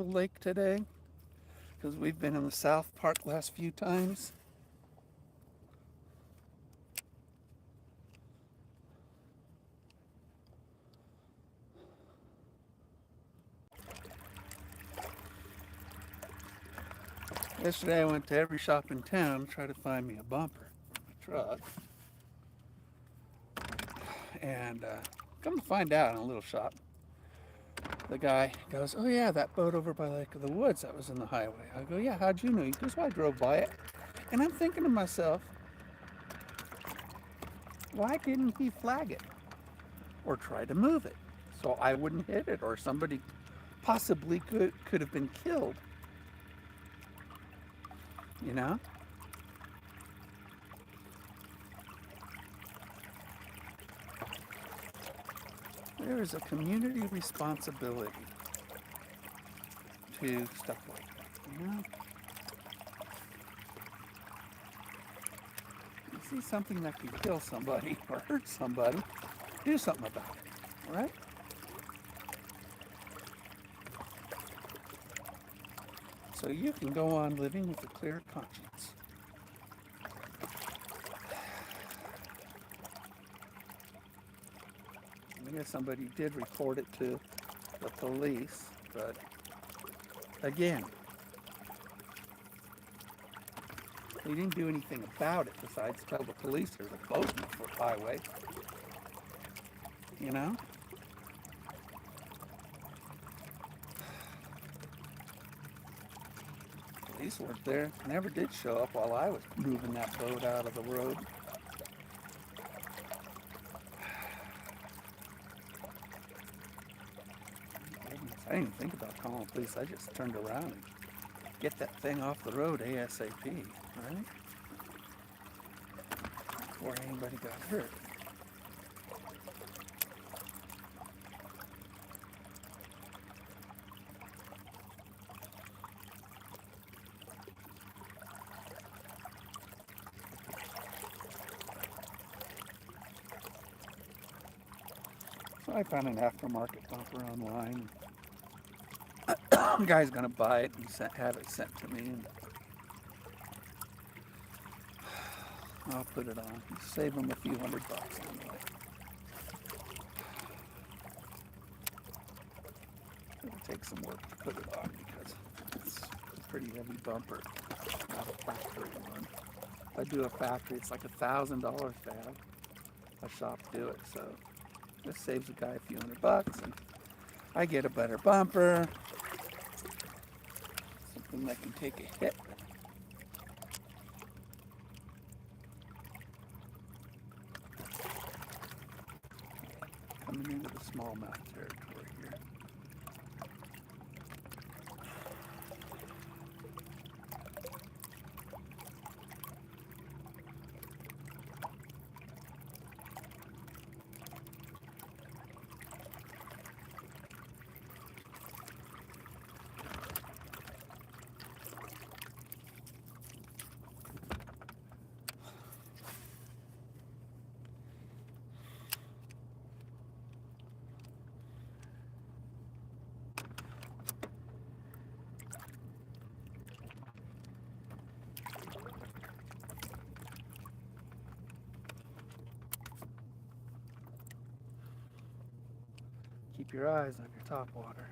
lake today because we've been in the South Park last few times. Yesterday I went to every shop in town to try to find me a bumper for my truck. And come to find out, in a little shop, the guy goes, "Oh yeah, that boat over by Lake of the Woods that was in the highway." I go, "Yeah, how'd you know?" He goes, "Well, I drove by it." And I'm thinking to myself, why didn't he flag it or try to move it so I wouldn't hit it or somebody possibly could have been killed? You know? There is a community responsibility to stuff like that, you know? You see something that could kill somebody or hurt somebody, do something about it, right? So you can go on living with a clear conscience. I guess somebody did report it to the police, but again, they didn't do anything about it besides tell the police there's a boat in the highway. You know? Police weren't there, never did show up while I was moving that boat out of the road. I didn't think about calling the police. I just turned around and get that thing off the road ASAP, right? Before anybody got hurt. So I found an aftermarket bumper online. The guy's gonna buy it and have it sent to me, and I'll put it on. Save him a few $100 anyway. It'll take some work to put it on because it's a pretty heavy bumper, not a factory one. If I do a factory, it's like $1,000 to have a shop do it. So this saves the guy a few $100, and I get a better bumper, something that can take a hit. Coming into the smallmouth territory here. Keep your eyes on your top water.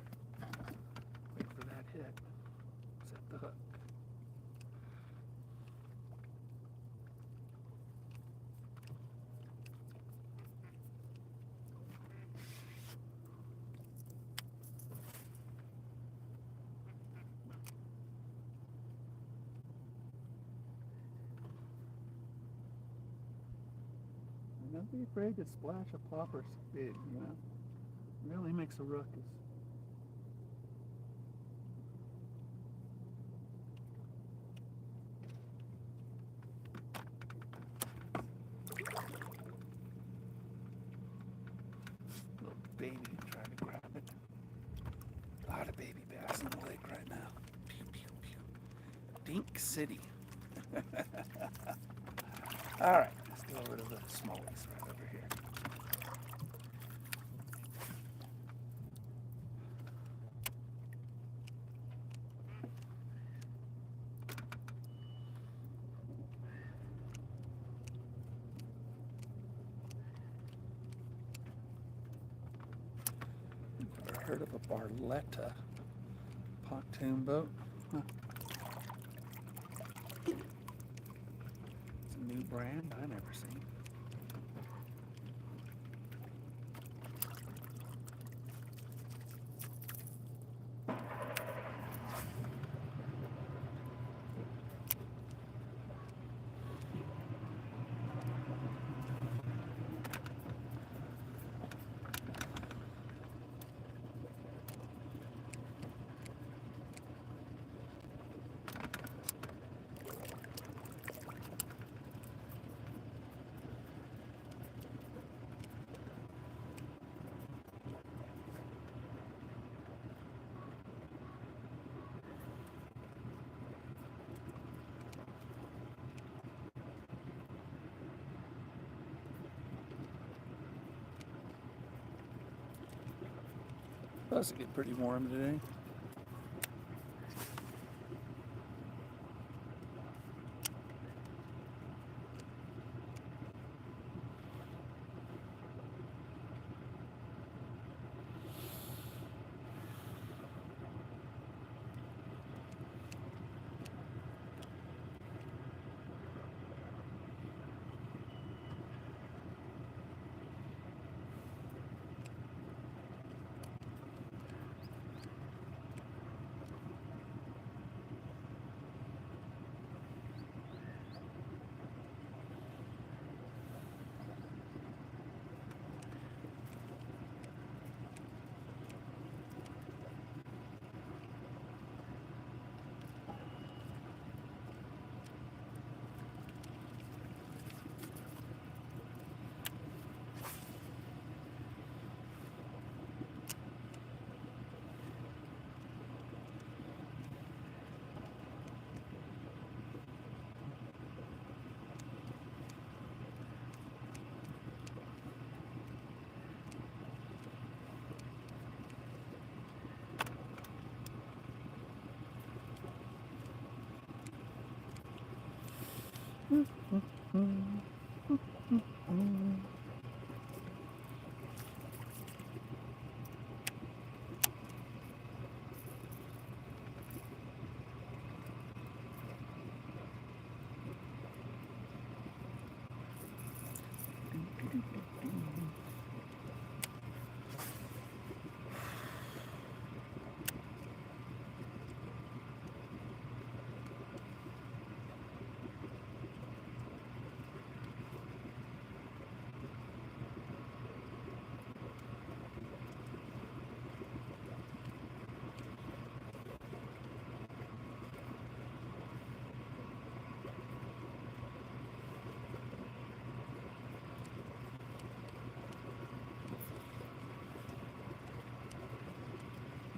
Wait for that hit. Set the hook. And don't be afraid to splash a popper big, you know. It really makes a ruckus. Little baby trying to grab it. A lot of baby bass in the lake right now. Pew, pew, pew. Dink City. All right, let's go over to the smallies right over here. heard of a Barletta pontoon boat. Huh. It's a new brand I never seen. Supposed to get pretty warm today.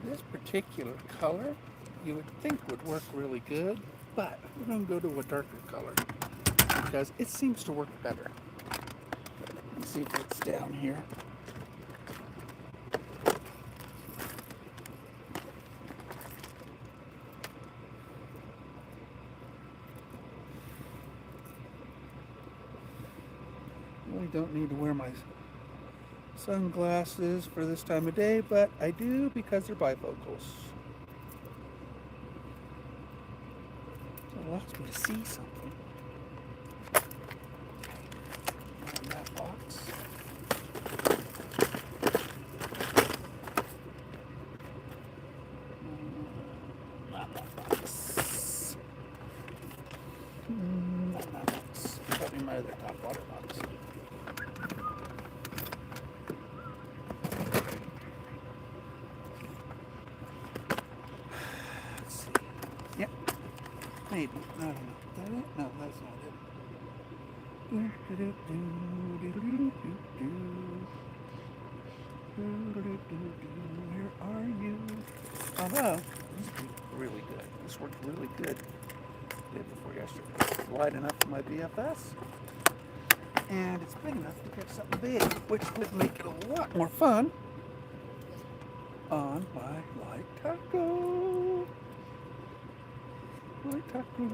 This particular color you would think would work really good, but we're going to go to a darker color because it seems to work better. Let's see if it's down here. Really don't need to wear my sunglasses for this time of day, but I do because they're bifocals. So it allows me to see something. On that box. Not that box. Not that box. Probably my other top water box. Maybe. I don't know. Is that it? No, that's not it. Where are you? Hello. This is really good. This worked really good the day before yesterday. It's wide enough for my BFS. And it's big enough to catch something big, which would make it a lot more fun on my light tackle. Light tackle.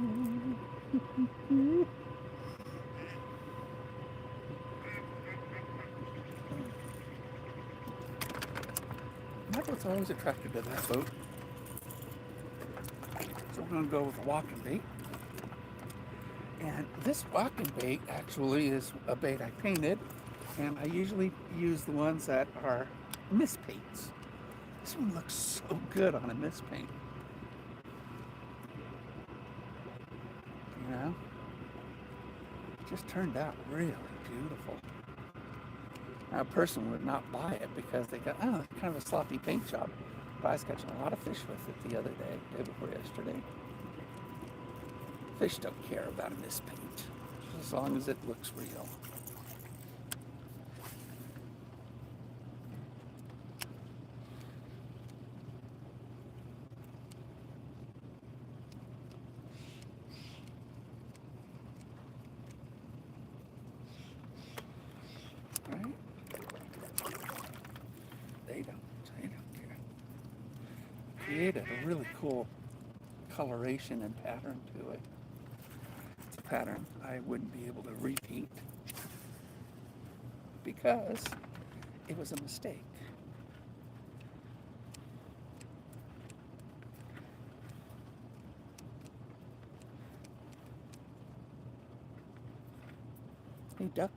That was was always attracted to that boat. So we're going to go with a walking bait. And this walking bait actually is a bait I painted, and I usually use the ones that are mist paints. This one looks so good on a mist paint. You know? It just turned out really beautiful. Now, a person would not buy it because they got, oh, kind of a sloppy paint job. But I was catching a lot of fish with it the other day before yesterday. Fish don't care about a mist paint, as long as it looks real. Right? They don't care. Created a really cool coloration and pattern to it. It's a pattern I wouldn't be able to repeat because it was a mistake. Hey, duck.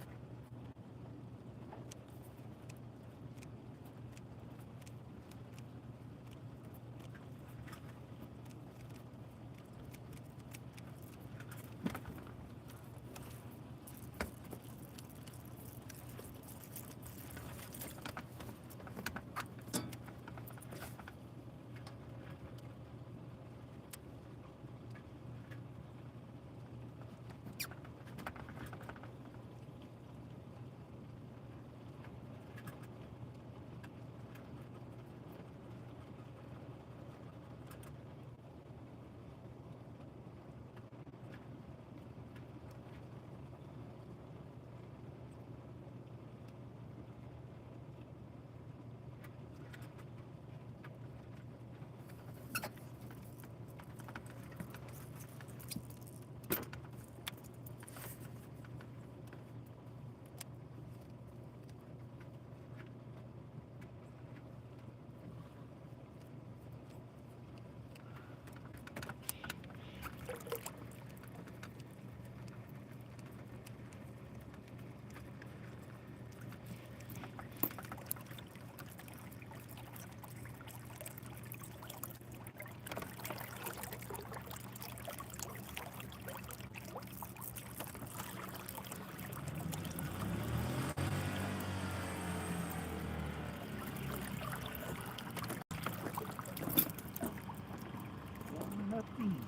Warming up the engines.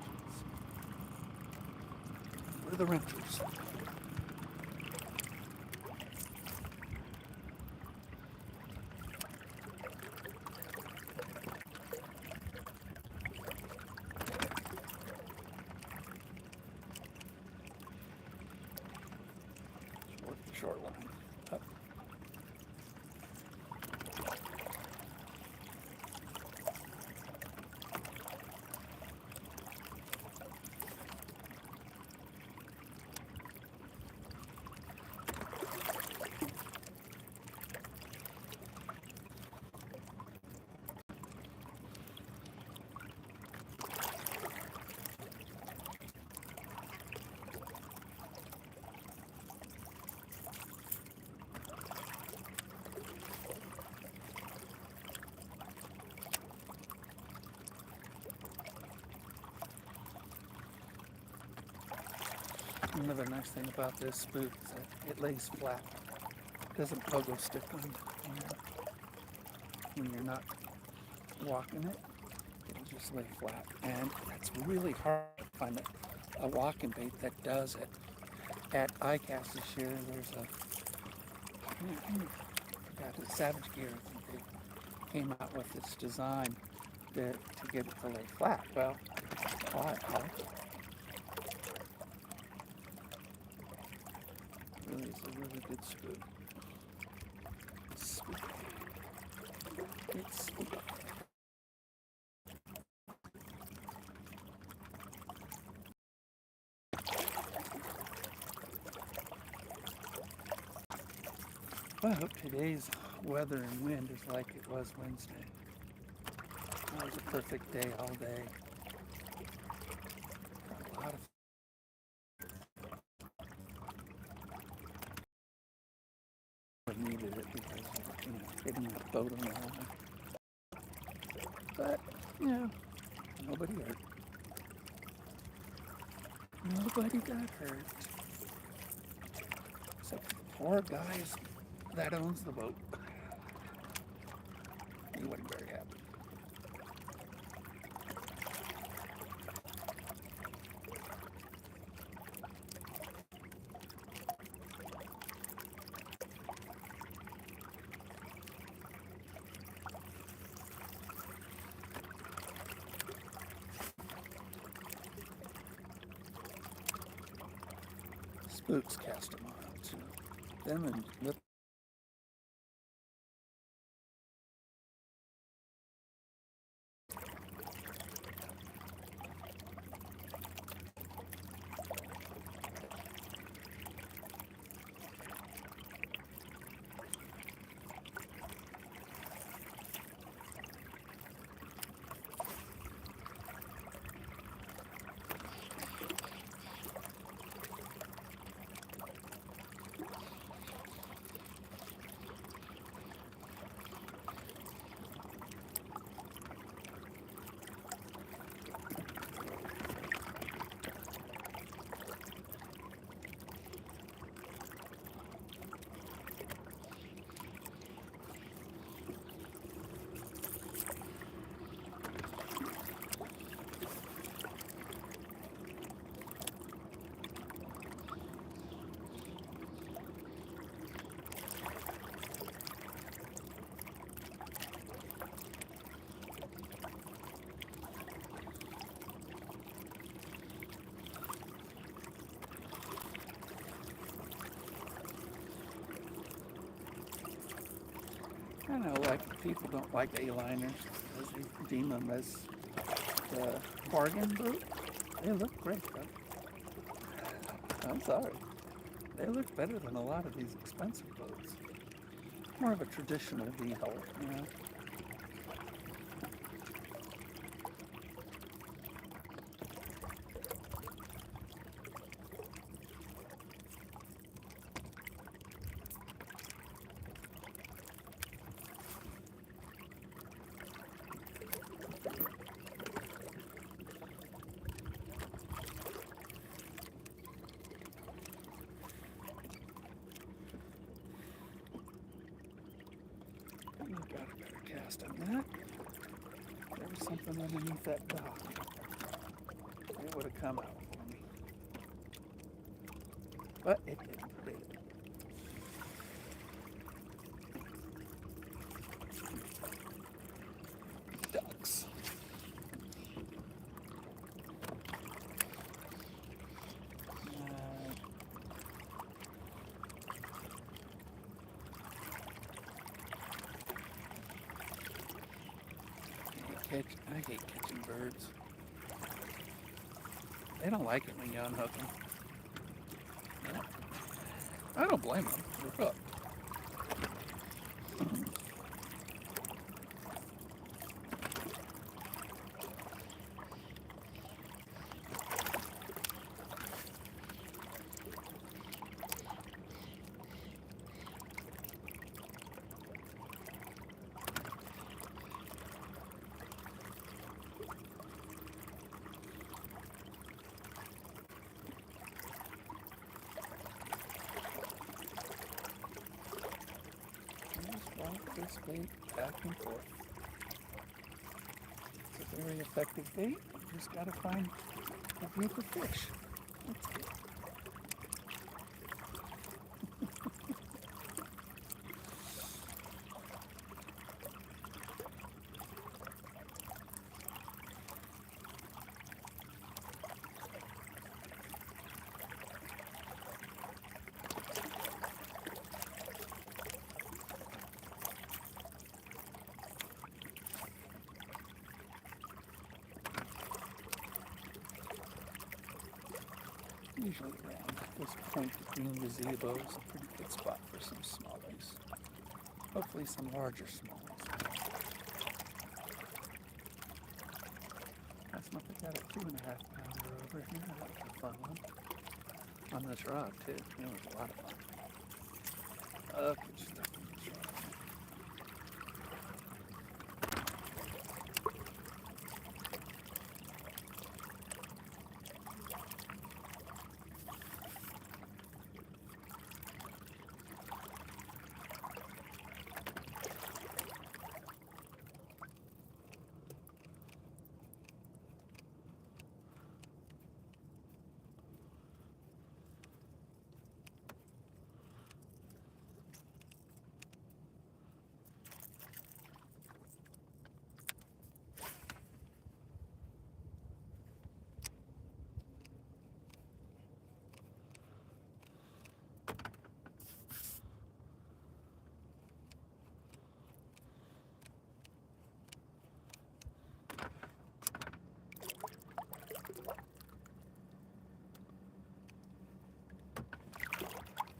We're the renters. Work the short line up. Another nice thing about this spook is that it lays flat. It doesn't pogo stick on when you're not walking it. It'll just lay flat. And it's really hard to find a walking bait that does it. At iCast this year, there's I forgot it, Savage Gear, I think they came out with this design to get it to lay flat. Well, really is a really good spook. Spook. It's spook. Well, today's weather and wind is like it was Wednesday. It was a perfect day all day. Got a lot of needed it because hitting that boat on the line. But nobody hurt. Nobody got hurt. Except the poor guys that owns the boat. He wasn't very happy. Spooks cast them out too. Them and lip. I know, like, people don't like A-liners because they deem them as the bargain boat. They look great, though. I'm sorry. They look better than a lot of these expensive boats. More of a traditional V-hull, Got a better cast on that. There was something underneath that dock. It would have come out for me. But it didn't, did it? Ducks. I hate catching birds. They don't like it when you unhook them. I don't blame them. They're hooked. This bait back and forth. It's a very effective bait. You just gotta find a group of fish. That's it. Usually around this point between gazebo is a pretty good spot for some smallies. Hopefully some larger smallies. Last month I got a 2.5 pounder over here. That was a fun one. On this rod too. It was a lot of fun. Okay, stuck in this rod.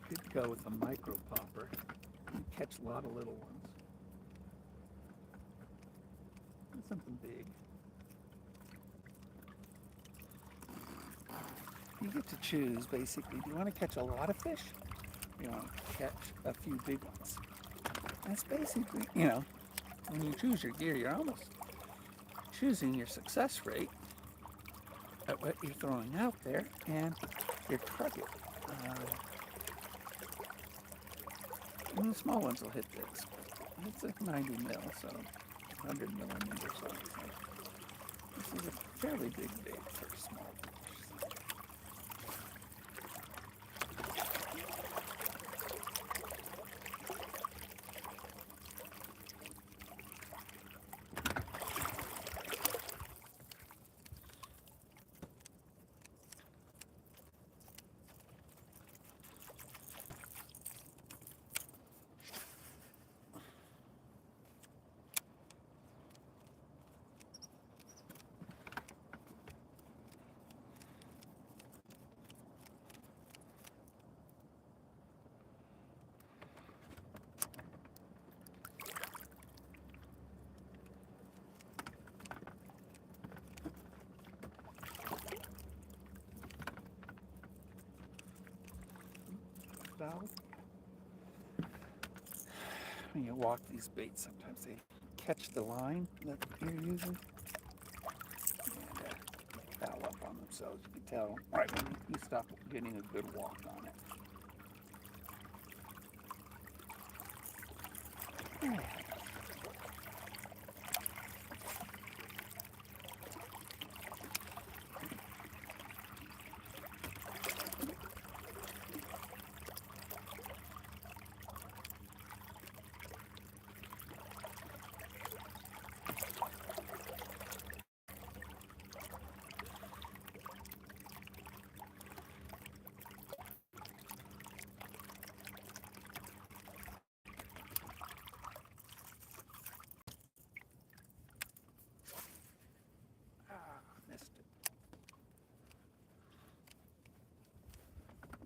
Could go with a micro popper and catch a lot of little ones. And something big. You get to choose basically. Do you want to catch a lot of fish? Or you want to catch a few big ones? That's basically, when you choose your gear, you're almost choosing your success rate at what you're throwing out there and your target. And the small ones will hit this. It's like 90 mil, so 100 millimeters. So this is a fairly big bait for small fish. When you walk these baits, sometimes they catch the line that you're using and foul up on themselves. You can tell right when you stop getting a good walk on it.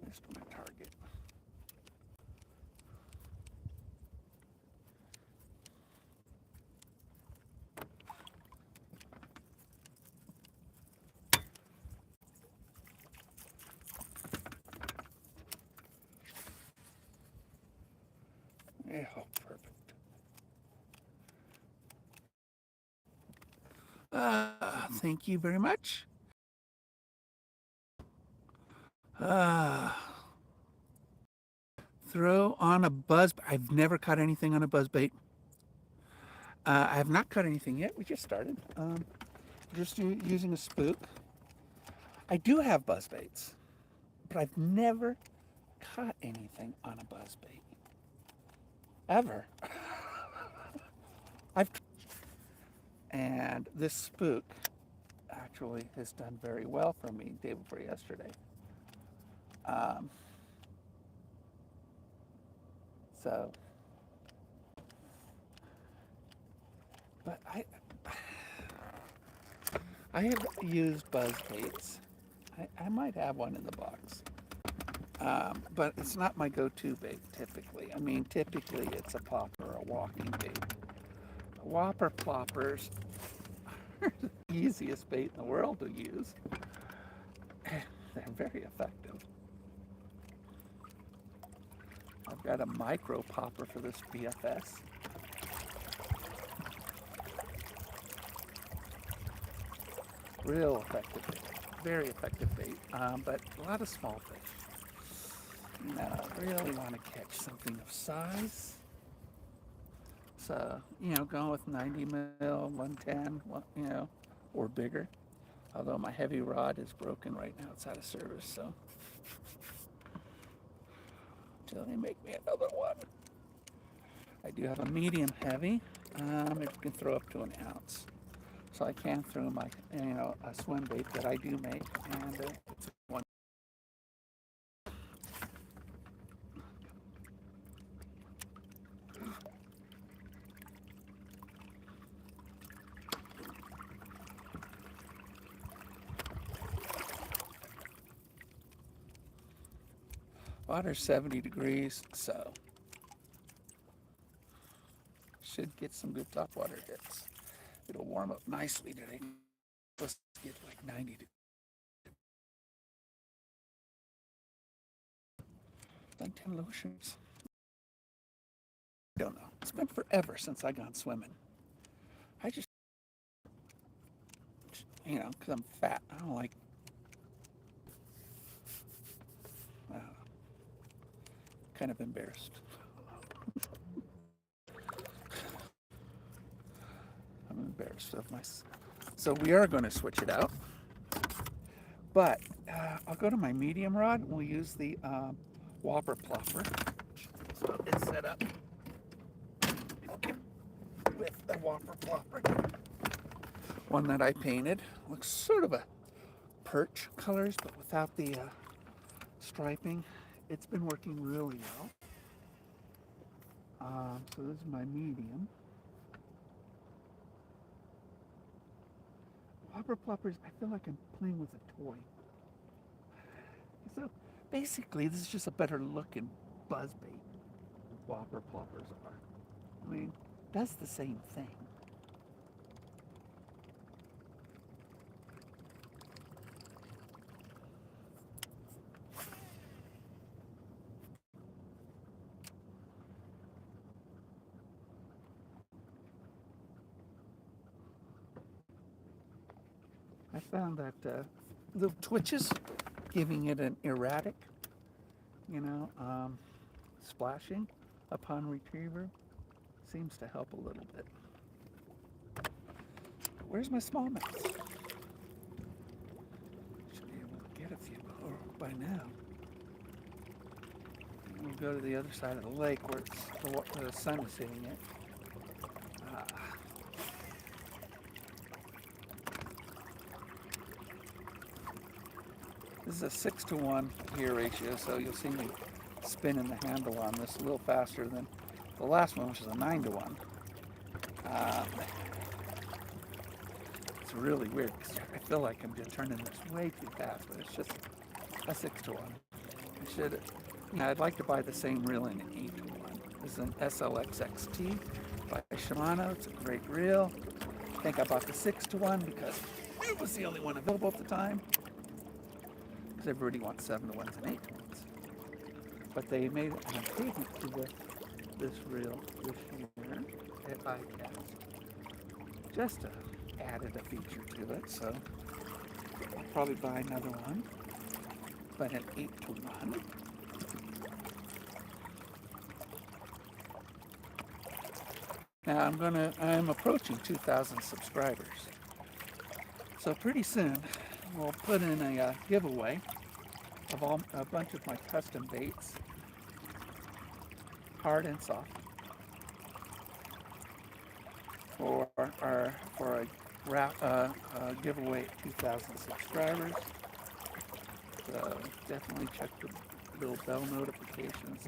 Missed my target. Yeah, perfect. Thank you very much. Throw on a buzz. I've never caught anything on a buzz bait. I have not caught anything yet. We just started. Just using a spook. I do have buzz baits, but I've never caught anything on a buzz bait. Ever. And this spook actually has done very well for me day before yesterday. But I have used buzz baits. I might have one in the box. But it's not my go-to bait typically. I mean, typically it's a popper or a walking bait. Whopper ploppers easiest bait in the world to use. They're very effective. I've got a micro popper for this BFS. Real effective bait. Very effective bait, but a lot of small fish. Now, I really want to catch something of size. So, going with 90 mil, 110, or bigger. Although my heavy rod is broken right now, it's out of service, so. Until they make me another one. I do have a medium heavy. It can throw up to an ounce. So I can throw my, a swim bait that I do make, and it's one. Water's 70 degrees, so should get some good topwater hits. It'll warm up nicely today. Let's get like 90 degrees. Like 10 lotions. I don't know. It's been forever since I gone swimming. I just, because I'm fat. I don't like. Kind of embarrassed. I'm embarrassed of myself. So we are going to switch it out. But I'll go to my medium rod and we'll use the whopper plopper. So it's set up with the whopper plopper. One that I painted. Looks sort of a perch colors, but without the striping. It's been working really well. So this is my medium. Whopper ploppers, I feel like I'm playing with a toy. So basically, this is just a better looking buzzbait. Whopper ploppers are. I mean, that's the same thing. I found that little twitches, giving it an erratic, splashing upon retriever, seems to help a little bit. Where's my smallmouth? Should be able to get a few by now. We'll go to the other side of the lake where the sun is hitting it. This is a 6-to-1 gear ratio, so you'll see me spinning the handle on this a little faster than the last one, which is a 9-to-1. It's really weird because I feel like I'm just turning this way too fast, but it's just a 6-to-1. I'd like to buy the same reel in an 8-to-1. This is an SLX-XT by Shimano. It's a great reel. I think I bought the 6-to-1 because it was the only one available at the time. Everybody wants 7-to-1s and 8-to-1s. But they made an improvement to this reel this year at iCast. Just added a feature to it, so I'll probably buy another one, but an 8-to-1. Now I'm approaching 2,000 subscribers. So pretty soon we'll put in a giveaway of a bunch of my custom baits, hard and soft, for a giveaway at 2,000 subscribers. So definitely check the little bell notifications.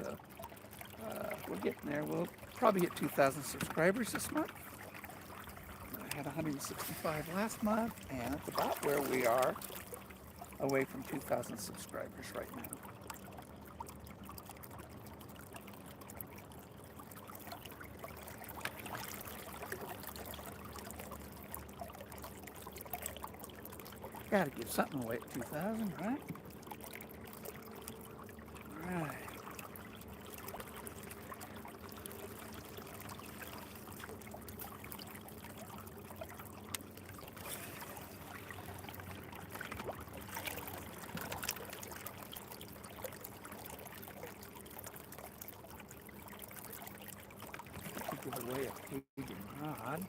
We're getting there. We'll probably hit 2,000 subscribers this month. I had 165 last month, and it's about where we are, away from 2,000 subscribers right now. Gotta give something away at 2,000, right? Right. To give away a cage and rod.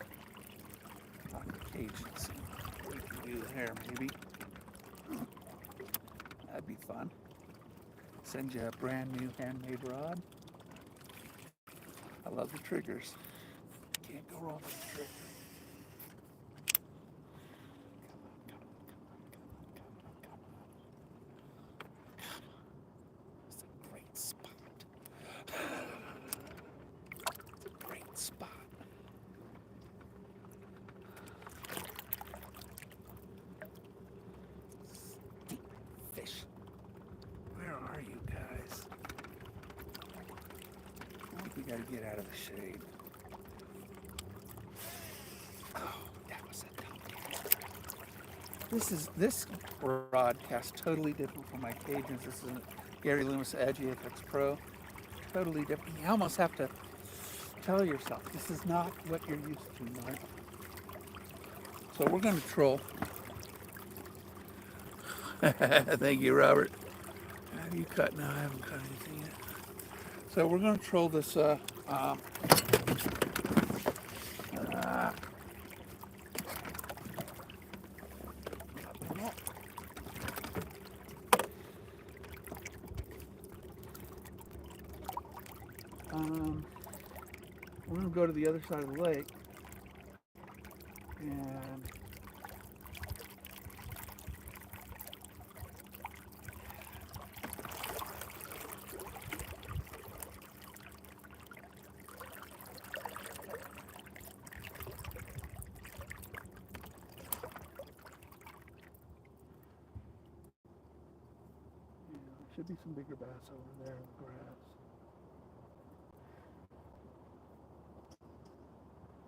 Not the cage, let's see what we can do there, maybe. That'd be fun. Send you a brand new handmade rod. I love the triggers. Can't go wrong with the trigger. It's a great spot. It's a great spot. Deep fish. Where are you guys? I think we gotta get out of the shade. Oh, that was a dump. This rod casts totally different from my cages. This is a Gary Loomis Edge EFX Pro. Totally different. You almost have to tell yourself this is not what you're used to, Mark. So we're going to troll. Thank you, Robert. Have you cut? No, I haven't cut anything yet. So we're going to troll this we're going to go to the other side of the lake and should be some bigger bass over there in the grass.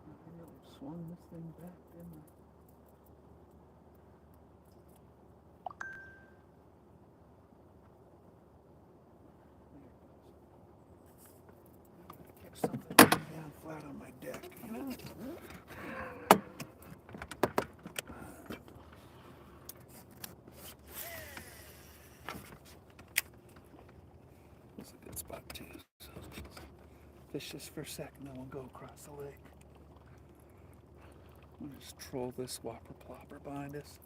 I really swung this thing back, didn't I? There it goes. Catch something down flat on my deck, you know? That's a good spot too. So fish this for a second, then we'll go across the lake. We'll just troll this whopper plopper behind us.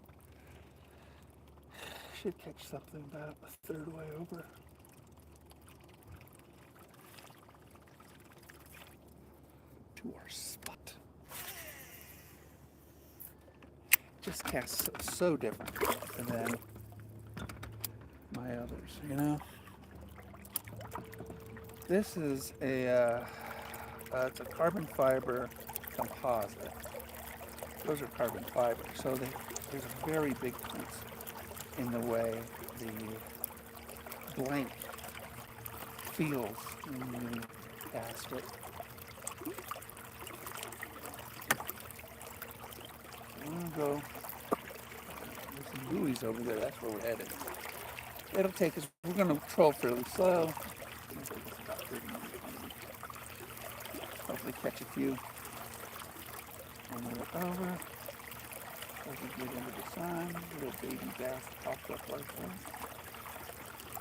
Should catch something about a third way over. To our spot. Just casts so different than my others, you know? This is it's a carbon fiber composite. Those are carbon fiber, so there's a very big difference in the way the blank feels when you cast it. I'm gonna go. There's some buoys over there. That's where we're headed. It'll take us. We're gonna troll fairly slow. Hopefully catch a few. And we're over. As we get into the sun, little baby bass popped up like that.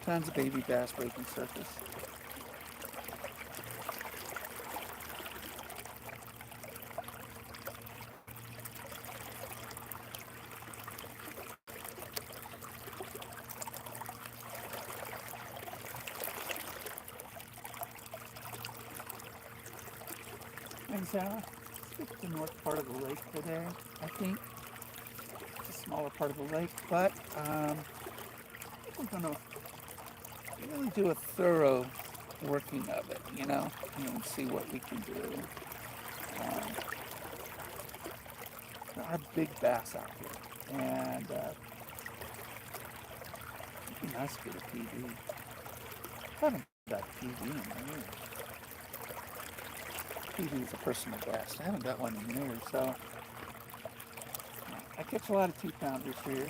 Tons of baby bass breaking surface. And it's the north part of the lake today, I think. It's a smaller part of the lake, but we're going to really do a thorough working of it, you know, and see what we can do. There are big bass out here, and it'd be nice to get a PB. I haven't got a PB in years. PB is a personal best. I haven't got one in years, so I catch a lot of 2-pounders here.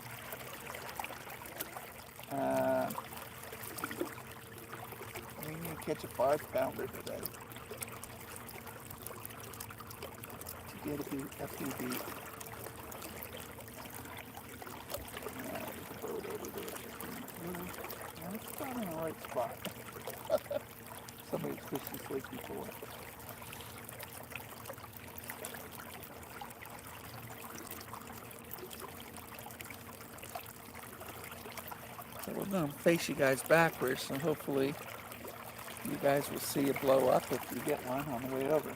We need to catch a 5-pounder today to get a few deep. There's a boat over there. It's probably in the right spot. Somebody's fished this lake before. So we're going to face you guys backwards, and hopefully you guys will see it blow up if you get one on the way over.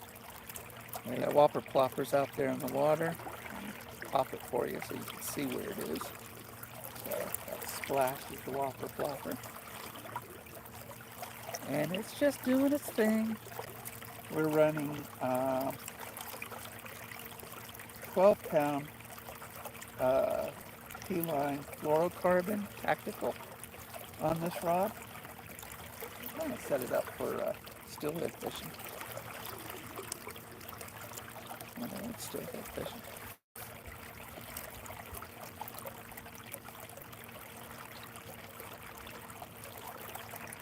We have whopper ploppers out there in the water. I'll pop it for you so you can see where it is. So that splash is the whopper plopper. And it's just doing its thing. We're running 12-pound T-line fluorocarbon tactical on this rod. I'm going to set it up for steelhead fishing. I don't know, it's steelhead fishing.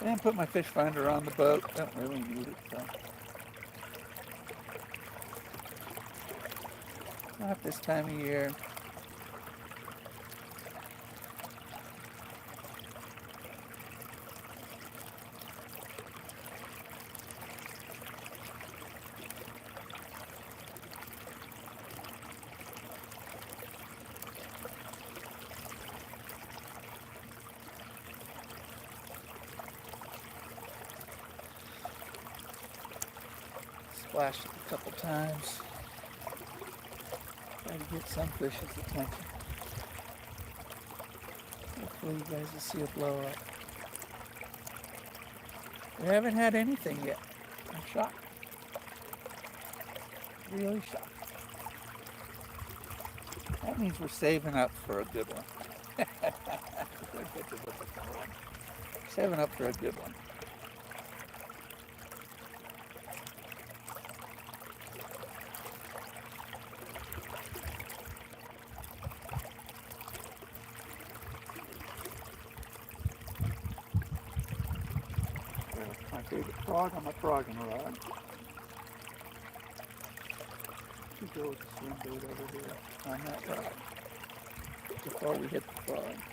I didn't put my fish finder on the boat. Don't really need it, so. Not this time of year. Splashed it a couple times. Try to get some fish's attention. Hopefully you guys will see it blow up. We haven't had anything yet. I'm shocked. Really shocked. That means we're saving up for a good one. Saving up for a good one. My favorite frog on my frogging rod. You go with the swim bait over here on that rod before we hit the frogs.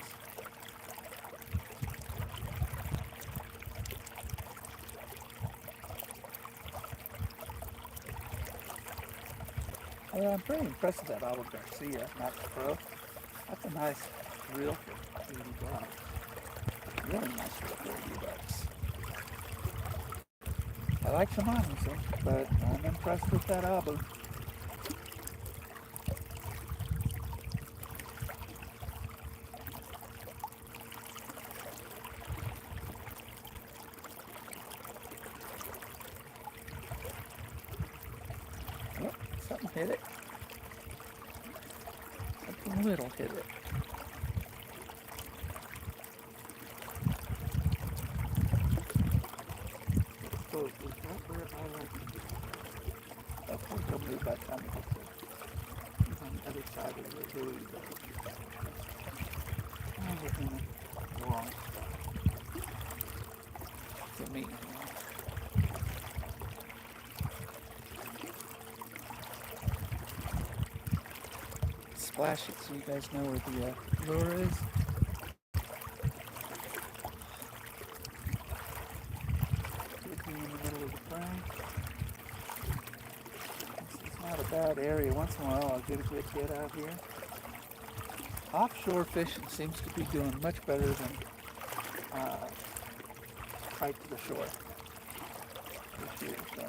Well, I'm pretty impressed with that Olive Garcia Max Pro. That's a nice reel for $80. Really nice reel for $80. I like some Amazon, but I'm impressed with that Abu. Yep, something hit it. Something little hit it. I think they'll move by the time it gets there. He's on the other side of the buoy. I'm looking at the wrong spot. To me. Splash it so you guys know where the lure is. Could be in the middle of the frame. Not a bad area. Once in a while I'll get a good hit out here. Offshore fishing seems to be doing much better than right to the shore this year. So.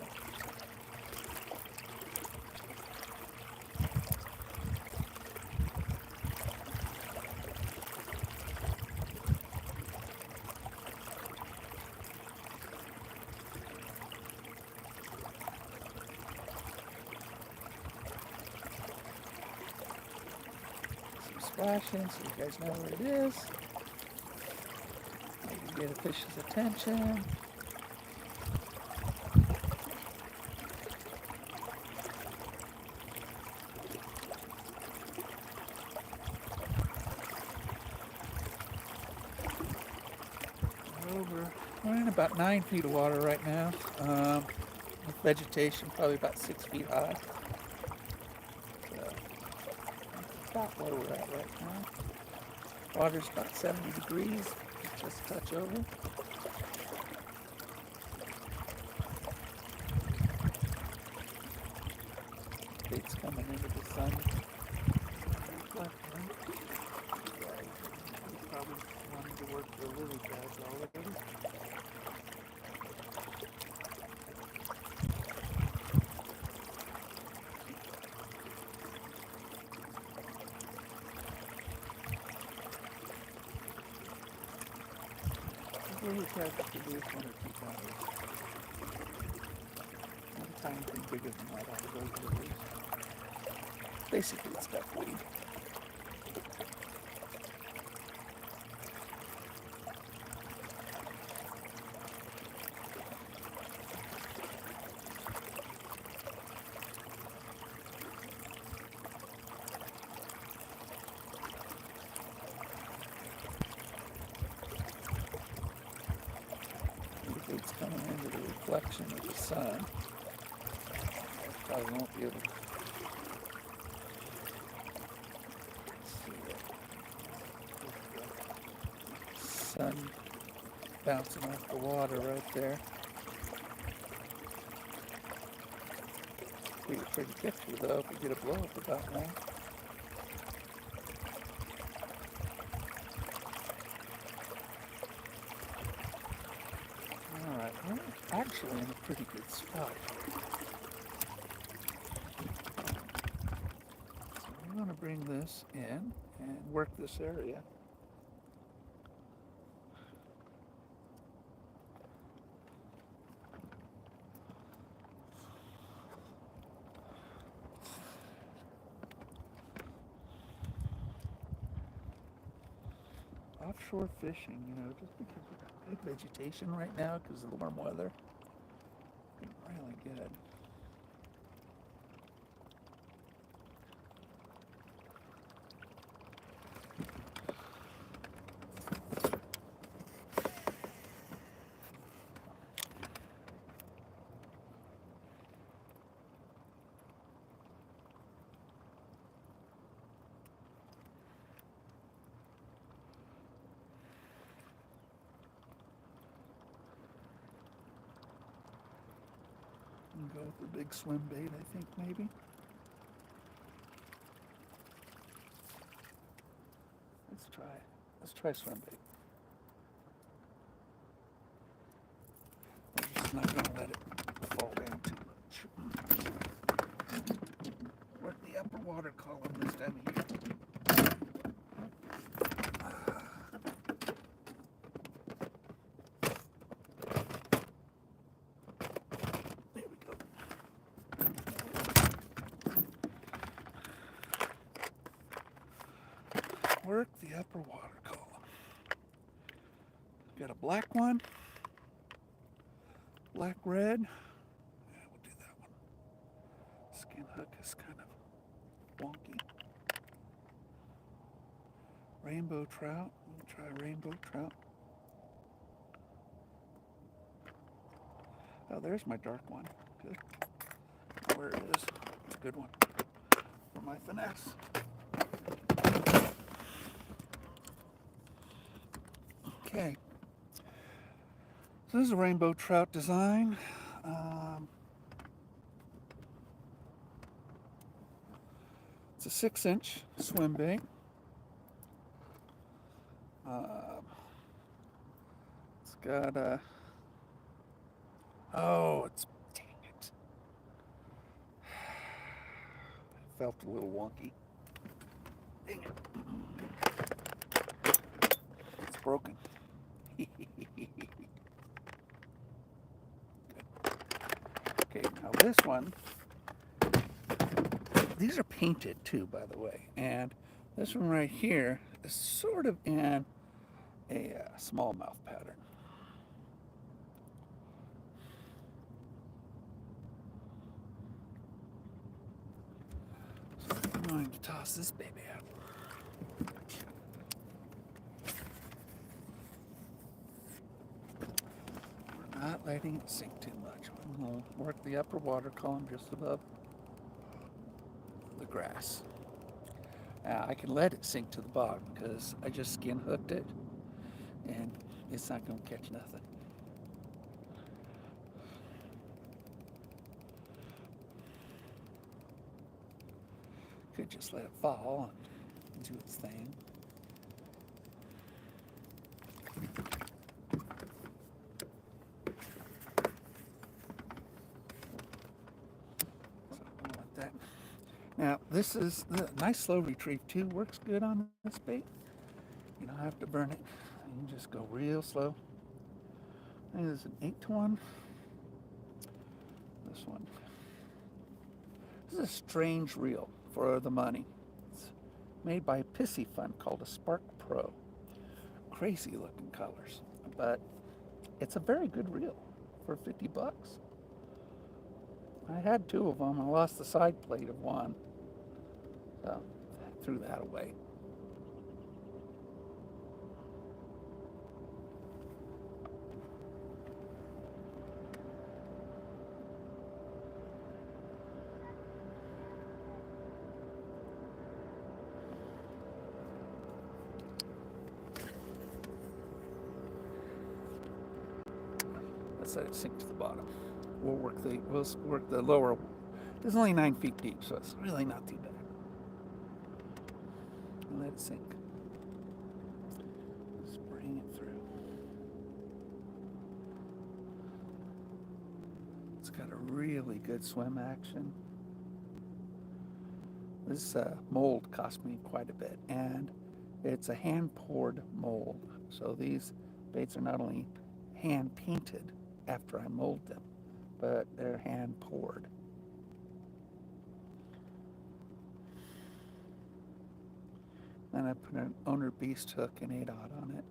Splashing so you guys know where it is. Maybe get a fish's attention. we're in about 9 feet of water right now. With vegetation probably about 6 feet high. So that's about where we're at right now. Water's about 70 degrees, just a touch over. Bait's coming into the sun. He's probably wanting to work the lily pads already. Lily pads have to do 1 or 2 times. One tiny thing bigger than that ought to go to the roots. Basically, it's duckweed. It's coming into the reflection of the sun. I probably won't be able to see the sun bouncing off the water right there. Be a pretty picture though if we get a blow up about now. Alright, we're actually in a pretty good spot. So we're going to bring this in and work this area. Offshore fishing, just because we've got good vegetation right now because of the warm weather, it's really good. Go with the big swim bait, I think, maybe. Let's try swim bait. We're just not going to let it fall down too much. Work the upper water column this time of year. Work the upper water column. Got a black one, black red. Yeah, we'll do that one. Skin hook is kind of wonky. Rainbow trout. We'll try rainbow trout. Oh, there's my dark one. Good. Where it is. It's a good one for my finesse. Okay, so this is a rainbow trout design. It's a 6-inch swim bait. It's got a, dang it. Felt a little wonky. Dang it. It's broken. Okay, now this one, these are painted too, by the way, and this one right here is sort of in a smallmouth pattern. So I'm going to toss this baby out. not letting it sink too much. I'm going to work the upper water column just above the grass. I can let it sink to the bottom because I just skin hooked it and it's not going to catch nothing. Could just let it fall and do its thing. So I'll let that. Now this is the nice slow retrieve too. Works good on this bait. You don't have to burn it. You can just go real slow. I think there's an 8-to-1. This one. This is a strange reel for the money. It's made by a pissy fund called a Spark Pro. Crazy looking colors, but it's a very good reel for 50 bucks. I had 2 of them. I lost the side plate of one, so I threw that away. Let's let it sink to the bottom. We'll work the lower. It's only 9 feet deep, so it's really not too bad. And let it sink. Just bring it through. It's got a really good swim action. This mold cost me quite a bit, and it's a hand-poured mold. So these baits are not only hand-painted after I mold them, but they're hand-poured. Then I put an owner beast hook and 8-aught on it.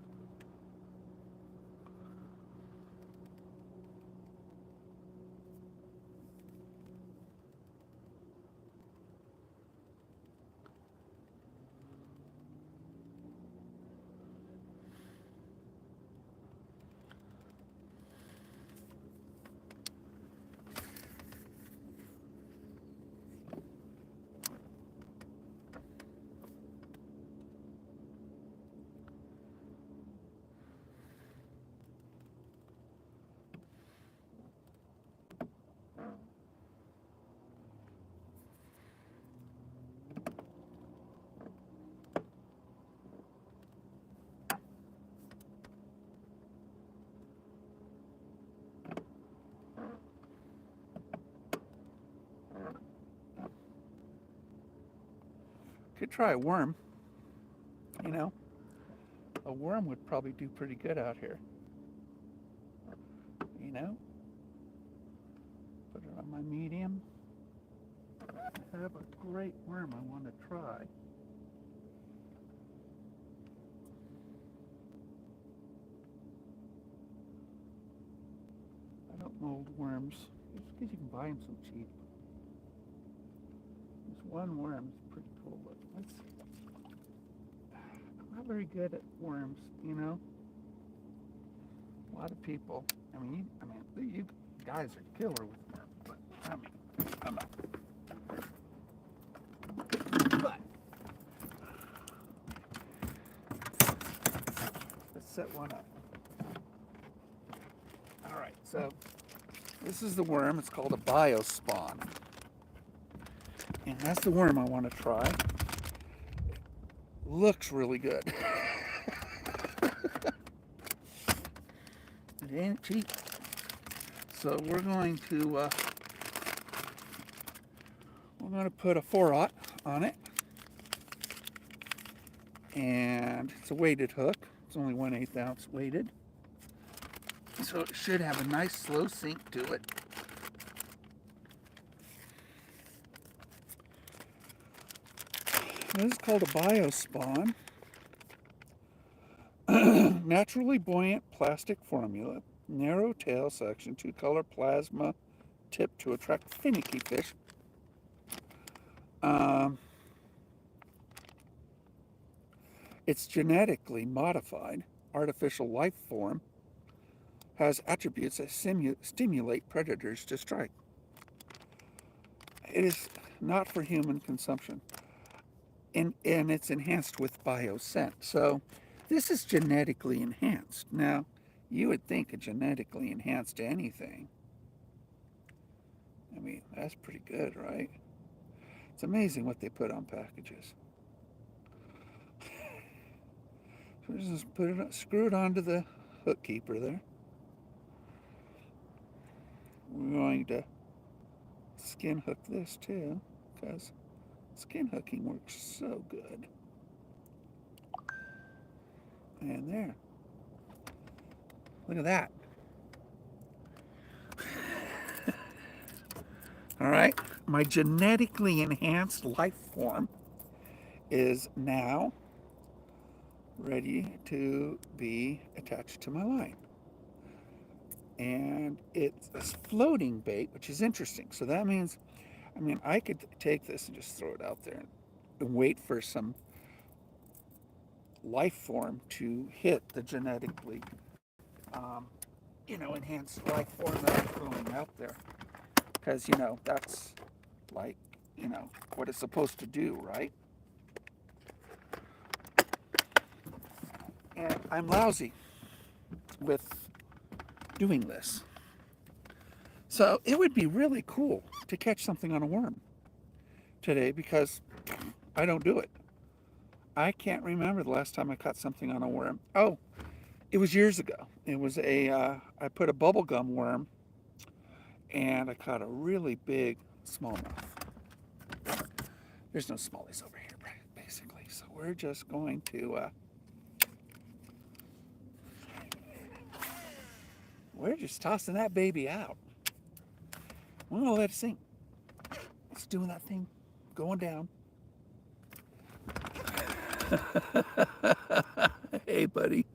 Could try a worm. You know, a worm would probably do pretty good out here. You know, put it on my medium. I have a great worm I want to try. I don't mold worms just because you can buy them so cheap. This one worm is pretty cool. But I'm not very good at worms, you know. A lot of people. You guys are killer with worms, but I'm not. But let's set one up. All right, so this is the worm. It's called a biospawn, and that's the worm I want to try. Looks really good. It ain't cheap. So we're going to put a 4-aught on it, and it's a weighted hook. It's only 1/8 ounce weighted, so it should have a nice slow sink to it. This is called a biospawn. Naturally buoyant plastic formula, narrow tail section, 2-color plasma tip to attract finicky fish. It's genetically modified artificial life form, has attributes that stimulate predators to strike. It is not for human consumption, and it's enhanced with bioscent. So this is genetically enhanced. Now, you would think a genetically enhanced anything. I mean, that's pretty good, right? It's amazing what they put on packages. So just screw it onto the hook keeper there. We're going to skin hook this too, because skin hooking works so good. And there. Look at that. All right, my genetically enhanced life form is now ready to be attached to my line. And it's a floating bait, which is interesting. So that means, I mean, I could take this and just throw it out there and wait for some life form to hit the genetically, enhanced life form that I'm throwing out there. Because, that's like, what it's supposed to do, right? And I'm lousy with doing this. So it would be really cool to catch something on a worm today, because I don't do it. I can't remember the last time I caught something on a worm. Oh, it was years ago. It was I put a bubblegum worm and I caught a really big smallmouth. There's no smallies over here, basically. So we're just going to, we're just tossing that baby out. We're gonna let it sink. It's doing that thing, going down. Hey, buddy.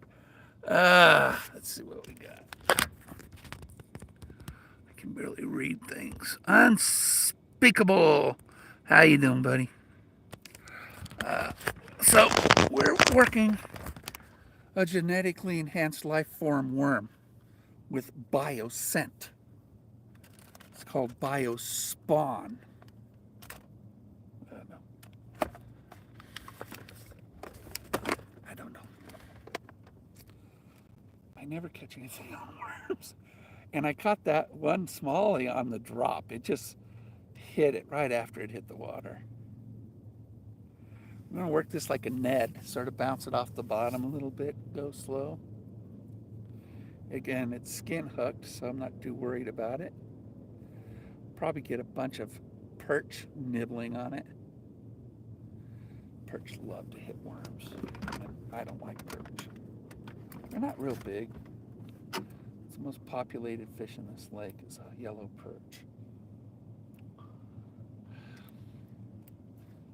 Let's see what we got. I can barely read things. Unspeakable. How you doing, buddy? So we're working a genetically enhanced life form worm with bioscent. It's called biospawn. I don't know. I never catch anything on worms. And I caught that one smallie on the drop. It just hit it right after it hit the water. I'm going to work this like a Ned, sort of bounce it off the bottom a little bit, go slow. Again, it's skin hooked, so I'm not too worried about it. Probably get a bunch of perch nibbling on it. Perch love to hit worms. I don't like perch. They're not real big. It's the most populated fish in this lake is a yellow perch.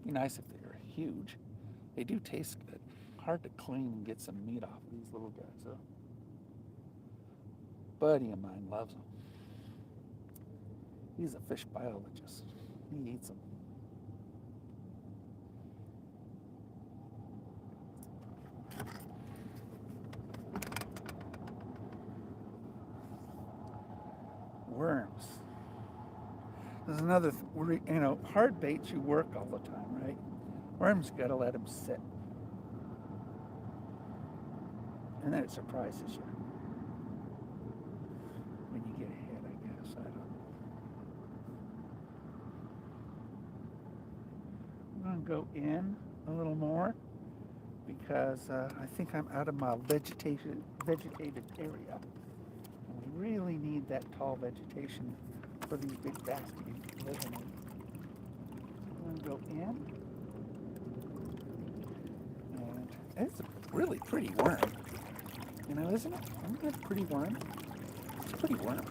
Be nice if they were huge. They do taste good. Hard to clean and get some meat off of these little guys, though. Buddy of mine loves them. He's a fish biologist. He eats them. Worms. There's another, hard baits you work all the time, right? Worms, you gotta let them sit. And then it surprises you when you get a hit, I guess. I don't know. I'm gonna go in a little more because I think I'm out of my vegetated area. And we really need that tall vegetation for these big bass to be living in. I'm gonna go in. And it's a really pretty worm. Isn't it? Isn't it a pretty worm? It's a pretty worm.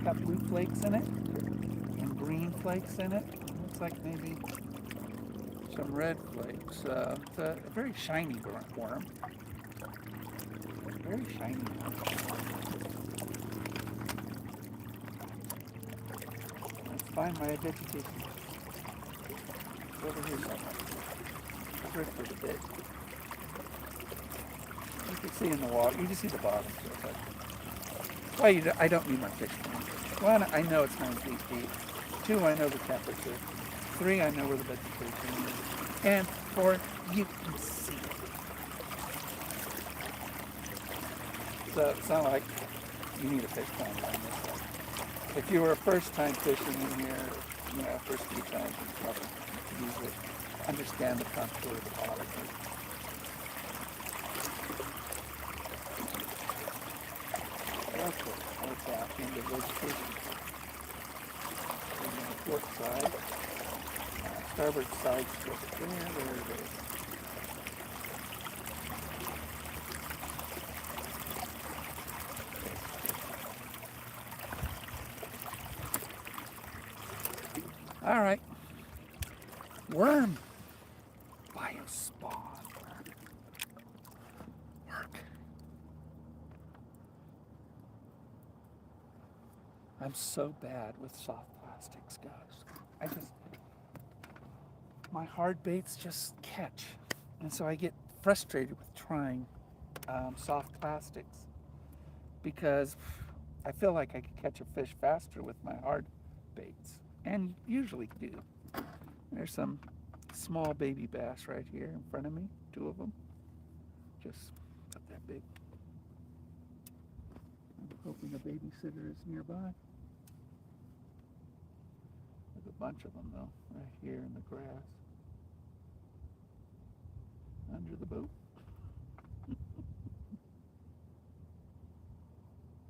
Got blue flakes in it and green flakes in it. Looks like maybe some red flakes. It's a very shiny worm. Very shiny worm. Let's find my vegetation. Over here somewhere. drifted a bit. You can see in the water, you just see the bottom. So well, I don't need my fish plan. One, I know it's 9 feet deep. Two, I know the temperature. Three, I know where the vegetation is. And four, you can see it. So it's not like you need a fish plan on this one. If you were a first time fishing in here, first few times, you probably use it. Understand the contour of the bottom. Okay, that's out into vegetation. And then the port side, starboard side strip. There it is. All right, worm biospawn. Work. I'm so bad with soft plastics, guys. My hard baits just catch. And so I get frustrated with trying soft plastics because I feel like I could catch a fish faster with my hard baits, and usually do. There's some small baby bass right here in front of me, 2 of them. Just not that big. I'm hoping a babysitter is nearby. There's a bunch of them though, right here in the grass. Under the boat.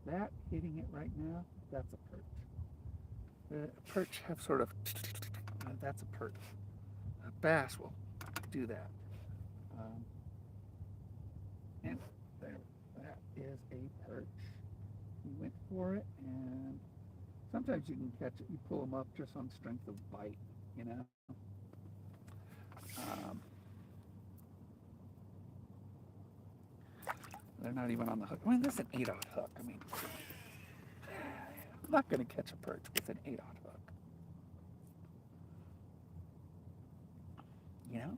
That, hitting it right now, that's a perch. A perch have sort of, that's a perch. A bass will do that. And there, that is a perch. He went for it, and sometimes you can catch it, you pull them up just on strength of bite, you know. They're not even on the hook. I mean, this is an 8/0 hook. I mean, I'm not going to catch a perch with an 8/0 hook. You know?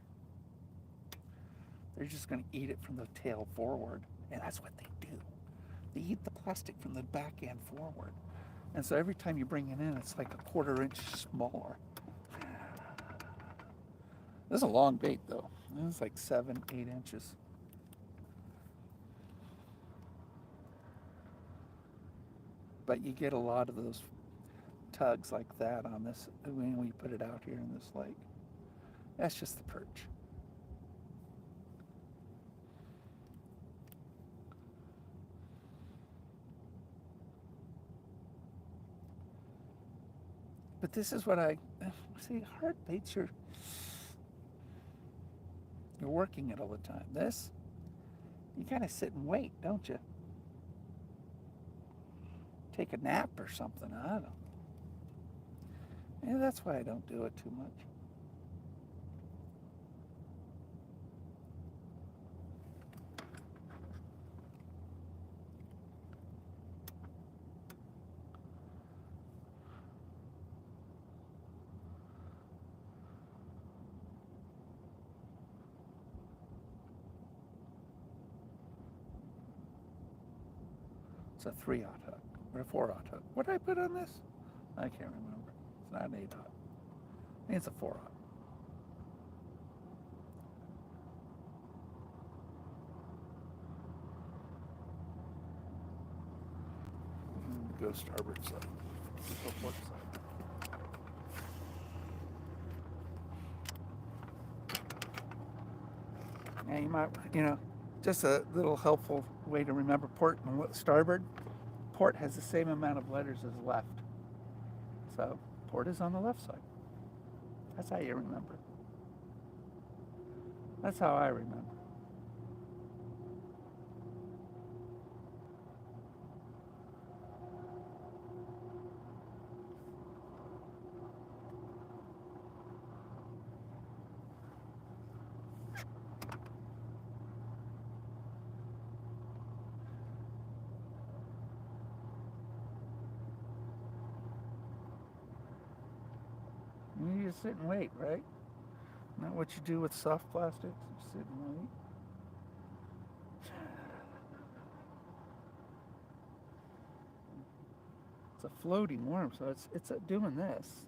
They're just going to eat it from the tail forward. And that's what they do. They eat the plastic from the back end forward. And so every time you bring it in, it's like a 1/4 inch smaller. This is a long bait, though. It's like 7, 8 inches. But you get a lot of those tugs like that on this when we put it out here in this lake. That's just the perch. But this is what I see. Hard baits, you're working it all the time. This, you kind of sit and wait, don't you? Take a nap or something. I don't know. Yeah, that's why I don't do it too much. It's a 3/0 hook or a 4/0 hook. What did I put on this? I can't remember. It's not an 8/0. I think it's a 4/0. Go starboard side. Go port side. Yeah, you might, just a little helpful way to remember port and starboard. Port has the same amount of letters as left. So port is on the left side. That's how you remember. That's how I remember. You just sit and wait, right? Not what you do with soft plastics. You sit and wait. It's a floating worm, so it's doing this.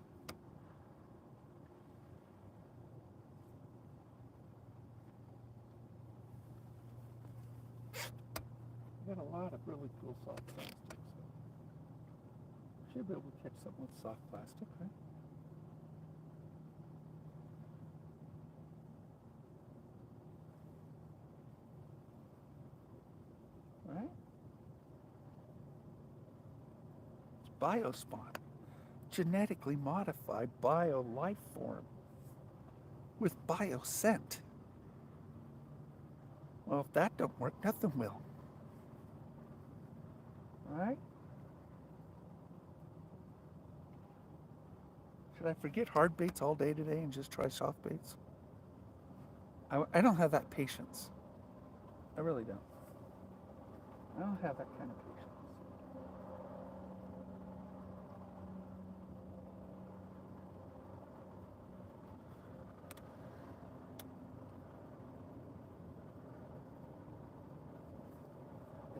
I got a lot of really cool soft plastics. Should be able to catch something with soft plastic, right? Right? It's biospawn, genetically modified bio life form with bioscent. Well, if that don't work, nothing will. Right? Should I forget hard baits all day today and just try soft baits? I don't have that patience. I really don't. I don't have that kind of patience.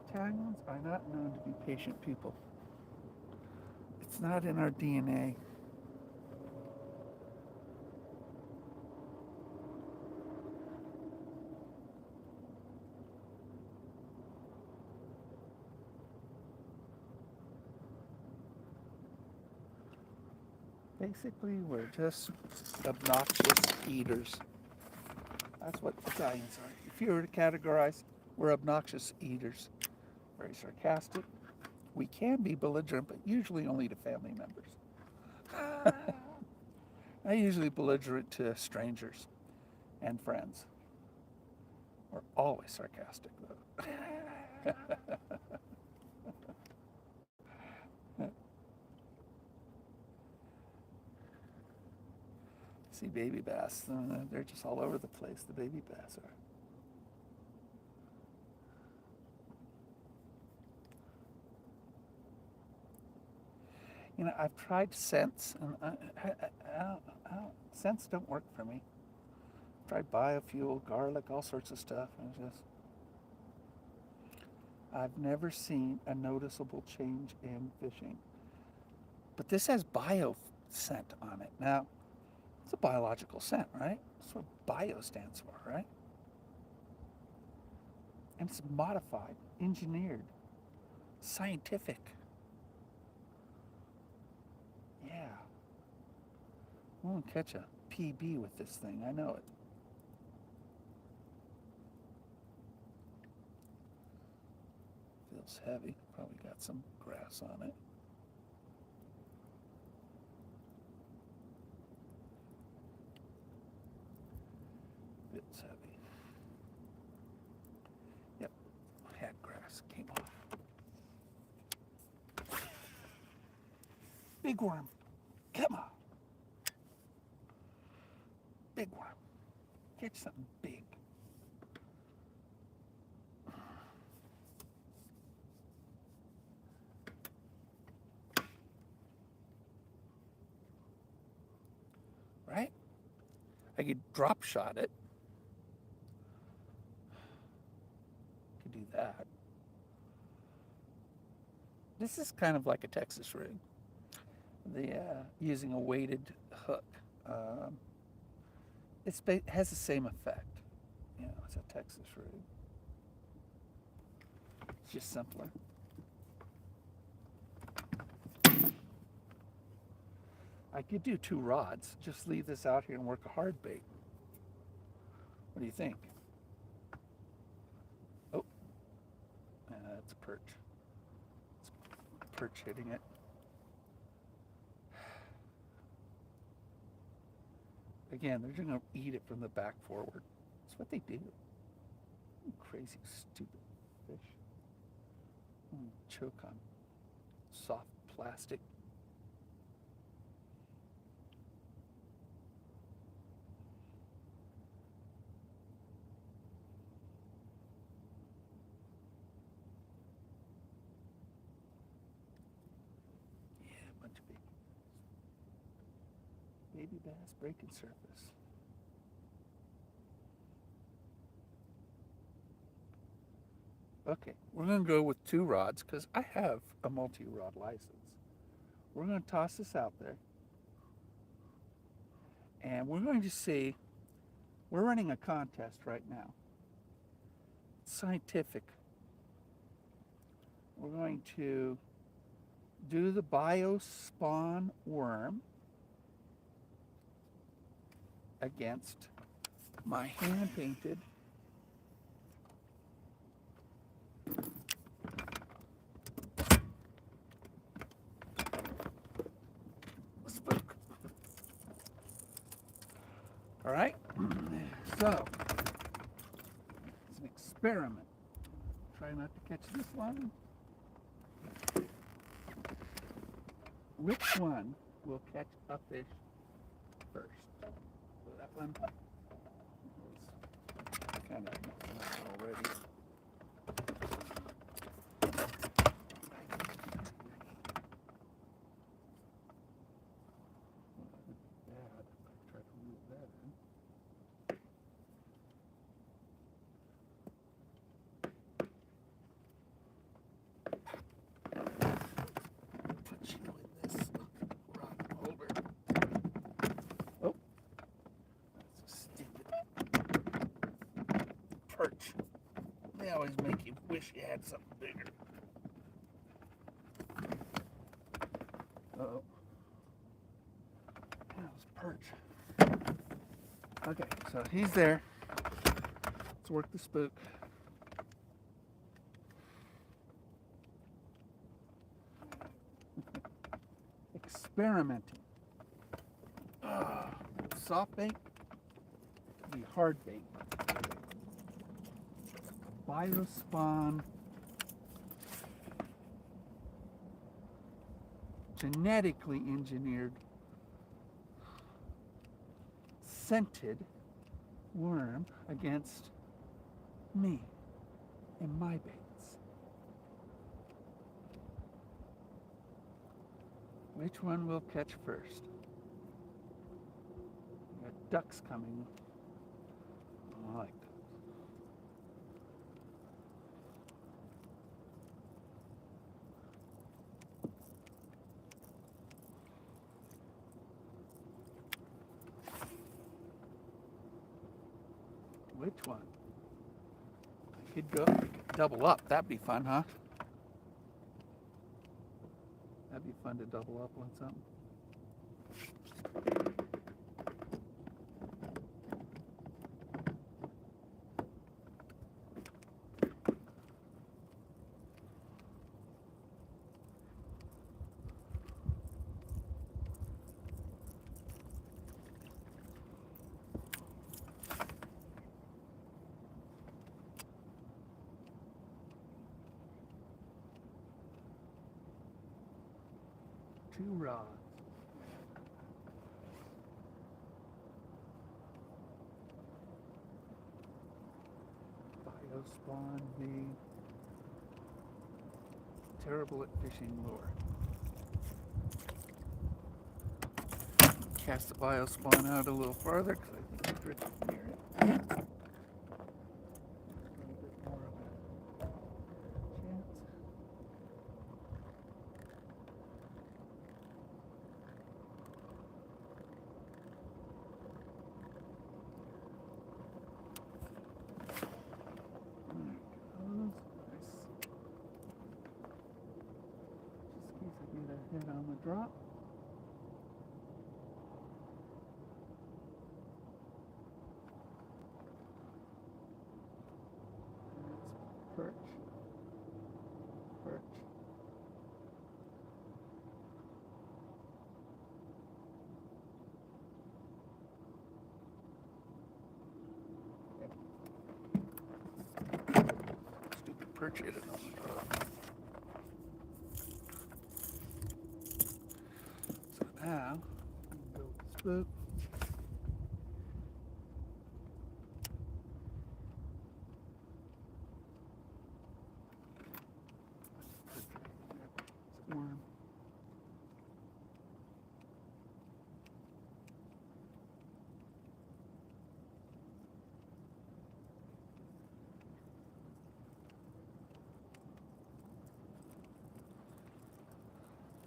Italians are not known to be patient people. It's not in our DNA. Basically, we're just obnoxious eaters. That's what Italians are. If you were to categorize, we're obnoxious eaters. Very sarcastic. We can be belligerent, but usually only to family members. I usually belligerent to strangers and friends. We're always sarcastic, though. See baby bass, they're just all over the place, the baby bass are. You know, I've tried scents, and scents don't work for me. I've tried biofuel, garlic, all sorts of stuff, and I've never seen a noticeable change in fishing. But this has bio scent on it. Now, it's a biological scent, right? That's what bio stands for, right? And it's modified, engineered, scientific. Yeah. We'll catch a PB with this thing, I know it. Feels heavy, probably got some grass on it. Feels heavy. Yep, had grass, came off. Big worm, come on. Big worm, catch something big. Right? I could drop shot it. Could do that. This is kind of like a Texas rig. Using a weighted hook. Um, it has the same effect. You know, it's a Texas rig. It's just simpler. I could do 2 rods. Just leave this out here and work a hard bait. What do you think? Oh, that's a perch. It's a perch hitting it. Again, they're going to eat it from the back forward. That's what they do. Crazy, stupid fish. Choke on soft plastic. Yeah, a bunch of baby bass breaking surface. Okay, we're going to go with 2 rods because I have a multi-rod license. We're going to toss this out there. And we're going to see, we're running a contest right now. It's scientific. We're going to do the biospawn worm against my hand-painted spook. All right, so it's an experiment. Try not to catch this one. Which one will catch a fish first? So that one was kind of already. Bad. Try to move that in. Put you in this rod holder. Oh, that's a stupid perch. They always make you wish you had something bigger. Uh-oh. That was perch. Okay, so he's there. Let's work the spook. Experimenting. Soft bait, the hard bait. Biospawn, genetically engineered, scented worm against me and my baits. Which one will catch first? We got ducks coming. I like ducks. Which one? I could go double up. That'd be fun, huh? That'd be fun to double up on something. Two rods. Biospawn, the terrible at fishing lure. Cast the biospawn out a little farther because I think the fish is near it. A little bit more of a chance. Hit on the drop. That's perch. Perch. Stupid perch hit it on the drop. Now, go with the spook. Worm.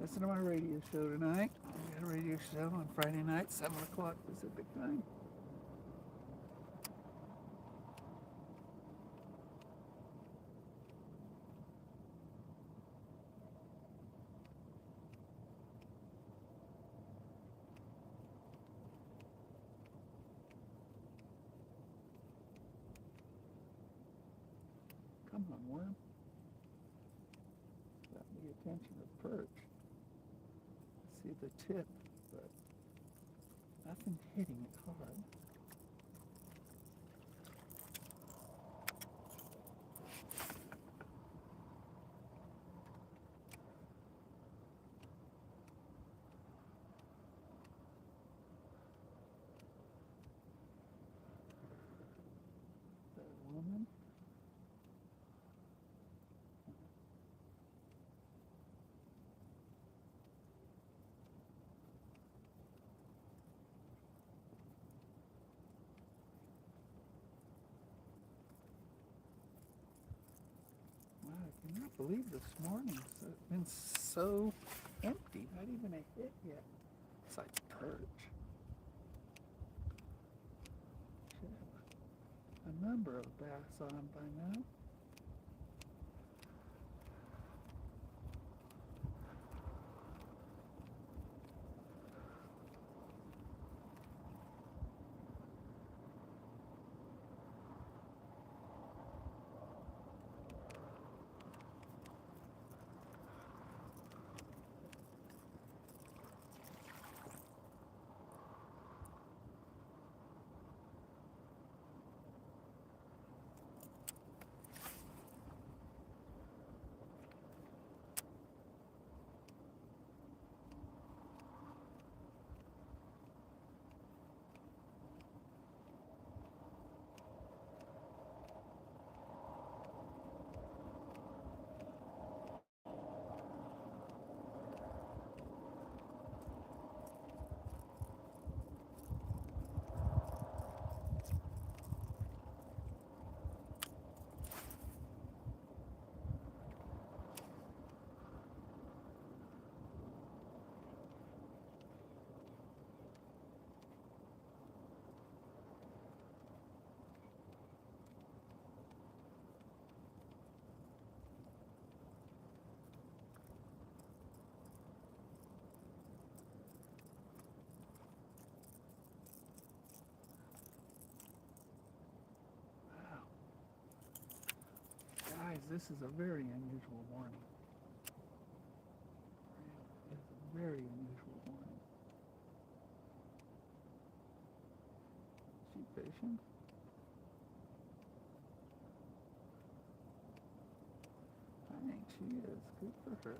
Listen to my radio show tonight. I got a radio show on Friday night, 7 o'clock Pacific time. Come on, worm. Got the attention of perch. See the tip, but nothing hitting it hard. That woman. Wow, I cannot believe this morning it's been so empty. Not even a hit yet. Besides perch. Should have a number of bass on by now. Guys, this is a very unusual morning. It's a very unusual morning. She fishing? I think she is. Good for her.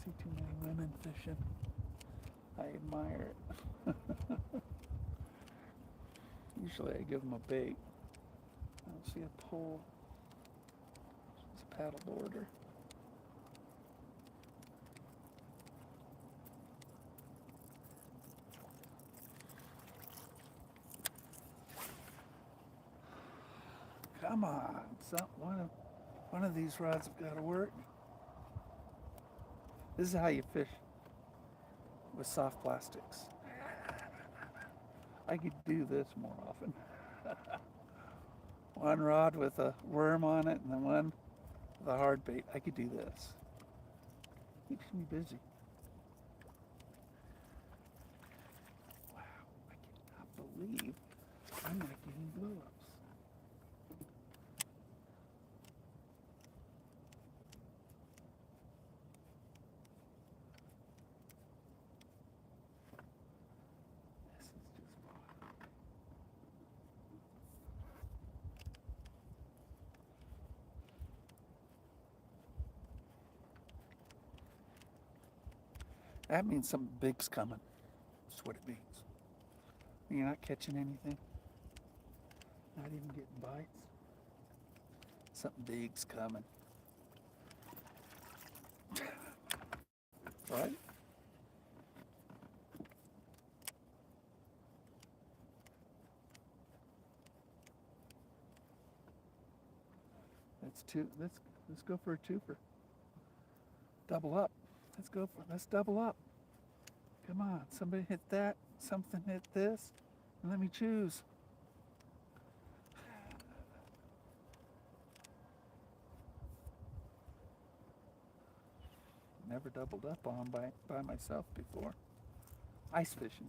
See too many women fishing. I admire it. Usually I give them a bait. I don't see a pole. It's a paddle boarder. Come on, one of these rods have got to work. This is how you fish with soft plastics. I could do this more often. One rod with a worm on it and then one with a hard bait. I could do this. Keeps me busy. Wow, I cannot believe I'm not getting blow-ups. That means something big's coming. That's what it means. You're not catching anything. Not even getting bites. Something big's coming. Right? That's two. Let's go for a twofer. Double up. Let's double up. Come on, somebody hit that. Something hit this. And let me choose. Never doubled up on by myself before. Ice fishing.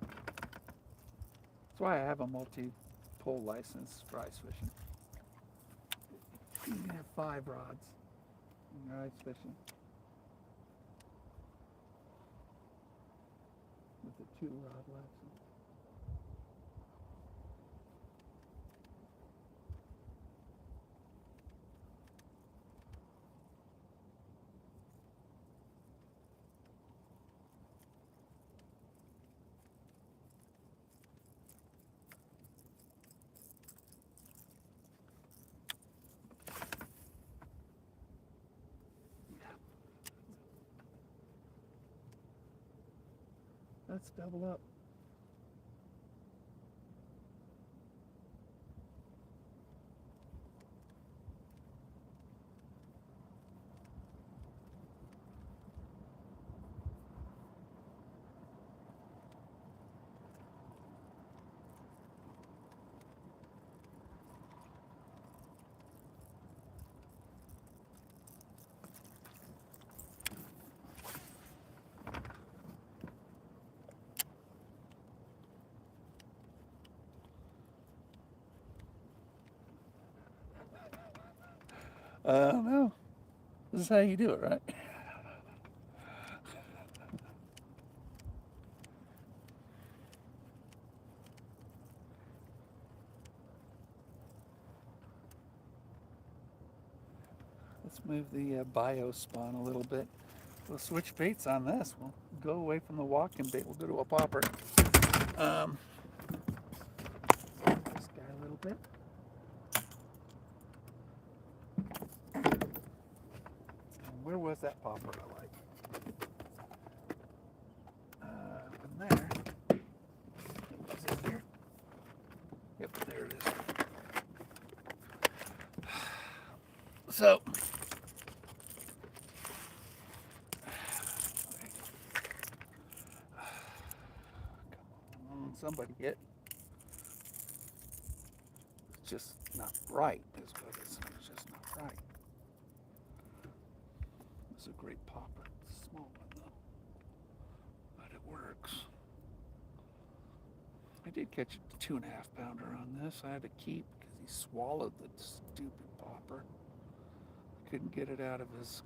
That's why I have a multi-pole license for ice fishing. You can have 5 rods when you're ice fishing with a 2-rod license. Let's double up. I don't know. This is how you do it, right? Let's move the bio spawn a little bit. We'll switch baits on this. We'll go away from the walking bait. We'll go to a popper. This guy a little bit. And where was that popper I like? From there. Was it here? Yep, there it is. So, come on, somebody hit. It's just not right, is what it is. It's just not right. It's a great popper. It's a small one though, but it works. I did catch a 2.5 pounder on this. I had to keep because he swallowed the stupid popper. I couldn't get it out of his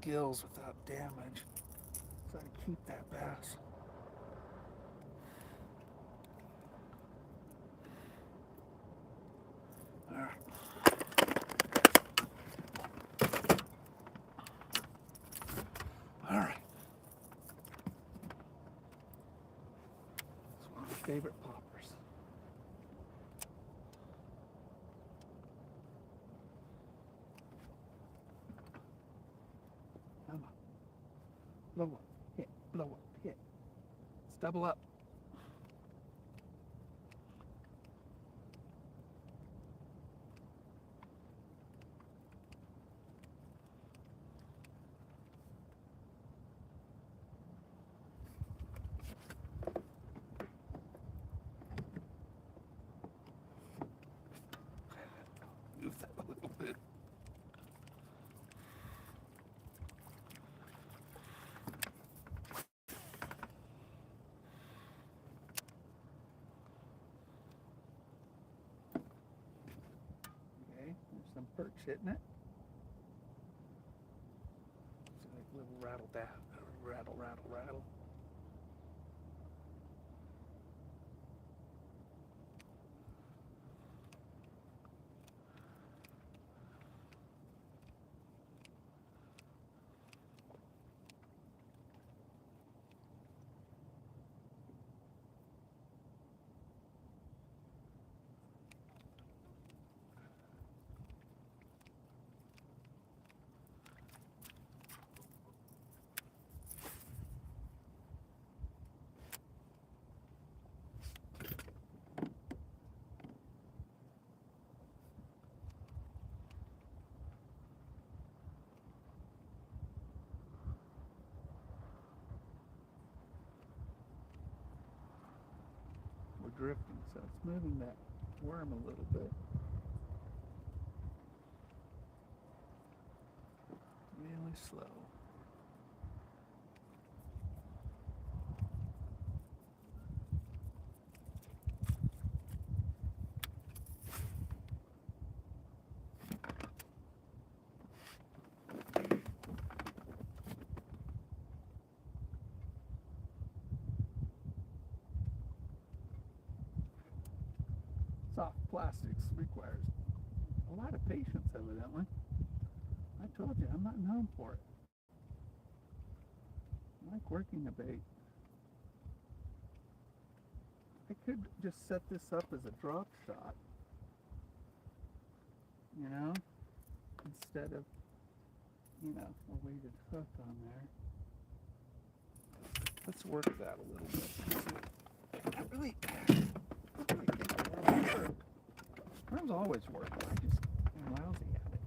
gills without damage, so I had to keep that bass. All right. All right. It's one of my favorite poppers. Come on. Blow up, hit, blow up, hit. Let's double up. Move that a little bit. Okay, there's some perch hitting it. It's like a little rattle, rattle, rattle, rattle. drifting, so it's moving that worm a little bit. Really slow. Soft plastics requires a lot of patience, evidently. I told you, I'm not known for it. I like working a bait. I could just set this up as a drop shot, you know, instead of, you know, a weighted hook on there. Let's work that a little bit. I really think the worm will work. Worms always work. I'm lousy at it.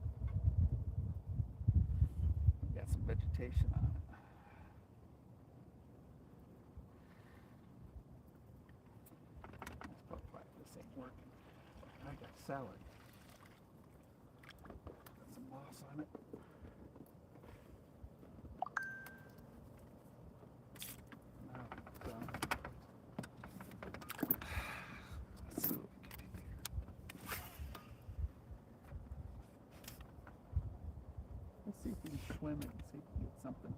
Got some vegetation on it. That's probably why this ain't working. I got salad. Got some moss on it. Now it's done. Let's see what we can do here. Let's see if we can swim it and see if we can get something.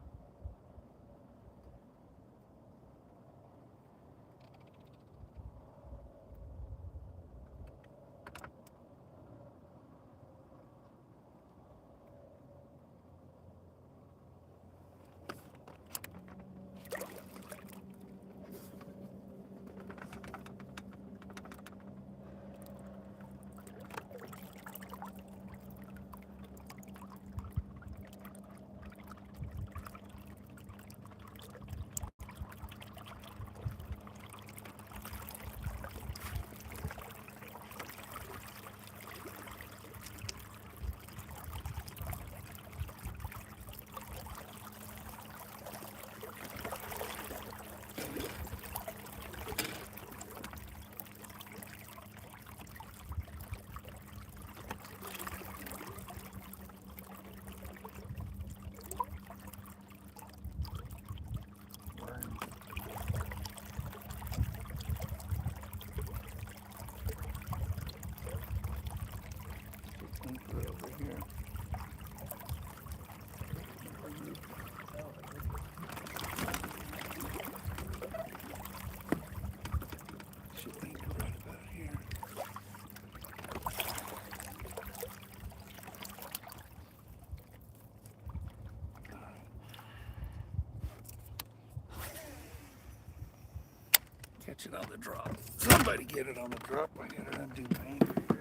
Anchor over here. Should anchor right about here. Catch it on the drop. Somebody get it on the drop. I gotta undo my anchor here.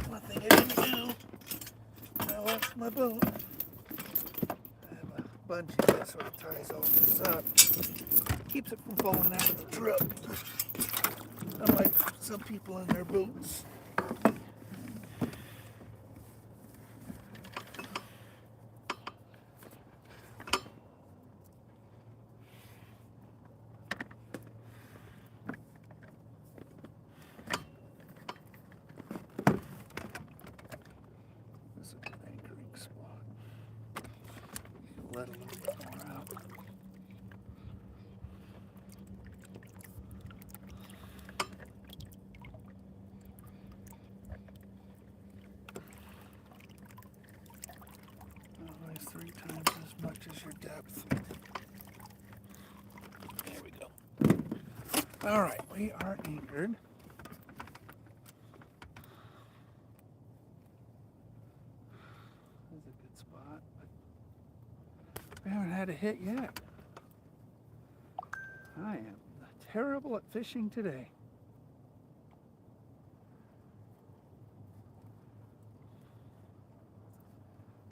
One thing I didn't do, I lost my boat. I have a bungee that sort of ties all this up. Keeps it from falling out of the truck. Unlike some people in their boots. This is a good anchoring spot. Let a little bit more out. Always 3 times as much as your depth. There we go. All right, we are anchored. This is a good spot, but we haven't had a hit yet. I am terrible at fishing today.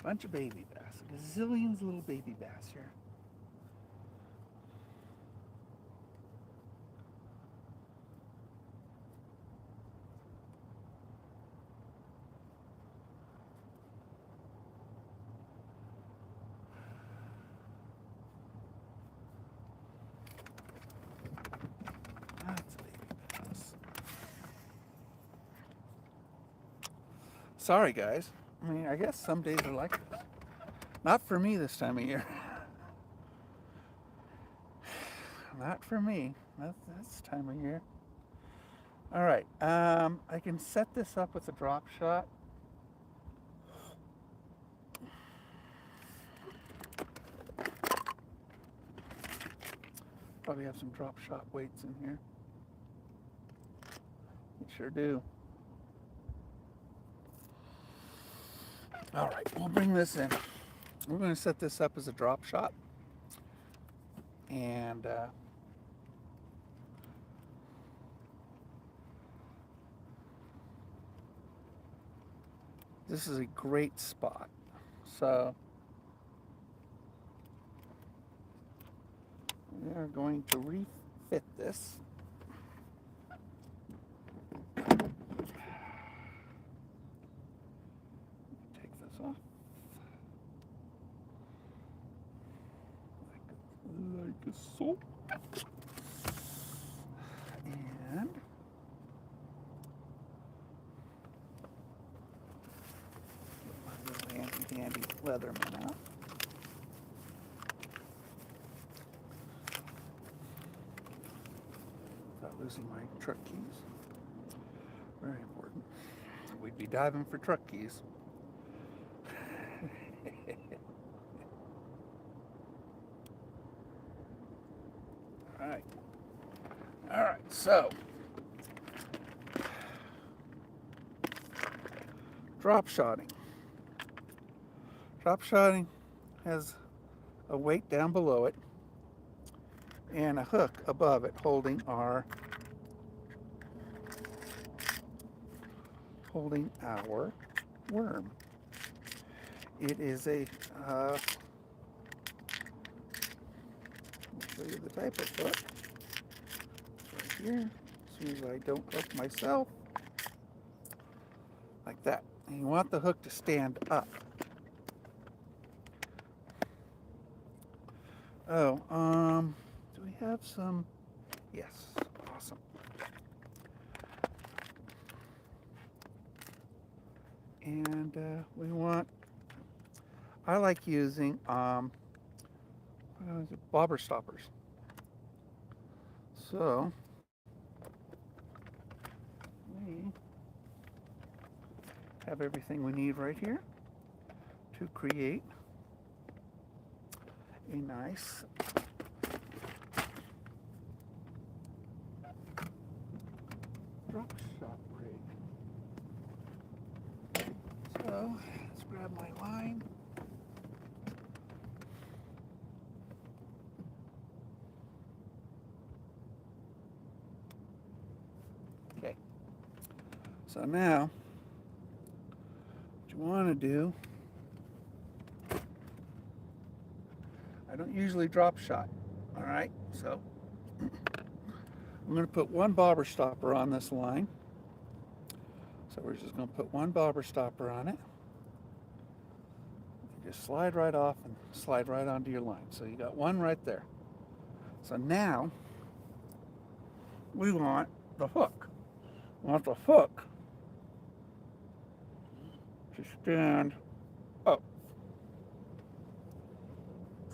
Bunch of baby bass. Gazillions little baby bass here. Sorry, guys. I mean, I guess some days are like this. Not for me this time of year. Not for me. Not this time of year. All right. I can set this up with a drop shot. Probably have some drop shot weights in here. You sure do. All right, we'll bring this in. We're going to set this up as a drop shot. And this is a great spot. So we are going to refit this. Take this off. Like so. And get my little handy dandy Leatherman out. Without losing my truck keys. Very important. We'd be diving for truck keys. All right, so drop shotting. Drop shotting has a weight down below it and a hook above it holding our worm. It is a I'll show you the type of hook. Right here, as soon as I don't hook myself, like that. And you want the hook to stand up. Oh, do we have some? Yes, awesome. And we want, I like using bobber stoppers. So we have everything we need right here to create a nice drop shot rig. So let's grab my line. Okay. So now what you want to do, I don't usually drop shot, all right? So I'm going to put one bobber stopper on this line. So we're just going to put one bobber stopper on it. You just slide right off and slide right onto your line. So you got one right there. So now we want the hook. We want the hook to stand up.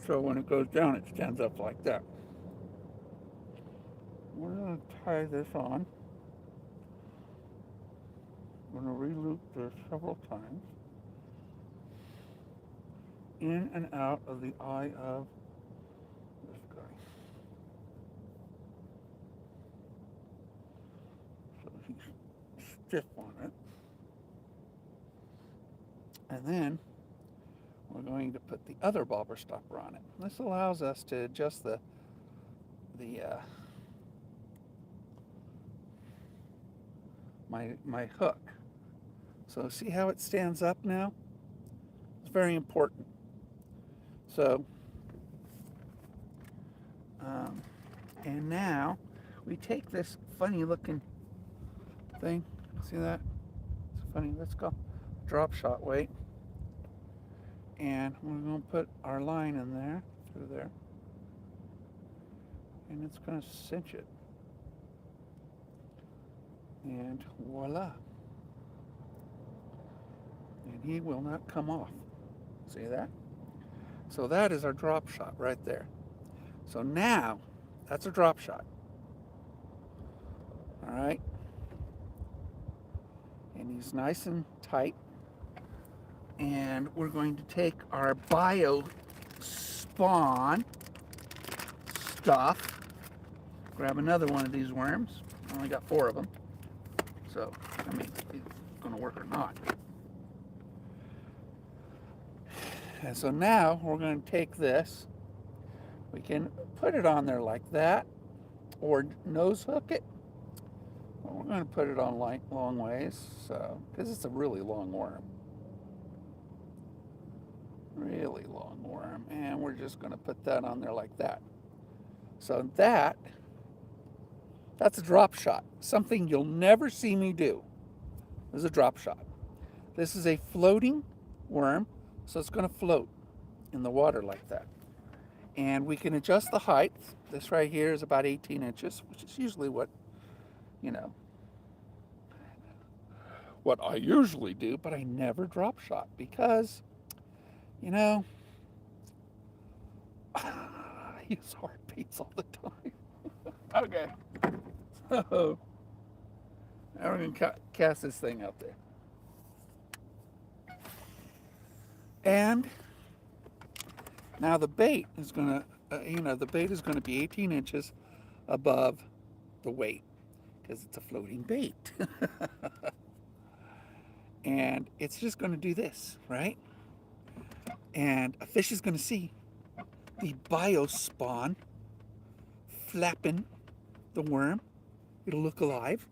So when it goes down, it stands up like that. We're going to tie this on. I'm going to re-loop this several times. In and out of the eye of this guy. So he's stiff on it. And then we're going to put the other bobber stopper on it. This allows us to adjust my hook. So see how it stands up now? It's very important. So, and now we take this funny looking thing. See that? It's funny. Let's go. Drop shot weight. And we're going to put our line in there, through there. And it's going to cinch it. And voila. and he will not come off. See that? So that is our drop shot right there. So now, that's a drop shot. All right? And he's nice and tight. And we're going to take our bio spawn stuff, grab another one of these worms. I only got 4 of them. So, I mean, it's going to work or not. And so now we're going to take this. We can put it on there like that, or nose hook it. Well, we're going to put it on long ways, so because it's a really long worm. Really long worm. And we're just going to put that on there like that. So that's a drop shot. Something you'll never see me do is a drop shot. This is a floating worm, so it's going to float in the water like that. And we can adjust the height. This right here is about 18 inches, which is usually what, what I usually do, but I never drop shot because, I use hard baits all the time. Okay. So, now we're going to cast this thing out there. And now the bait is going to, the bait is going to be 18 inches above the weight because it's a floating bait. And it's just going to do this, right? And a fish is going to see the bio spawn flapping the worm. It'll look alive.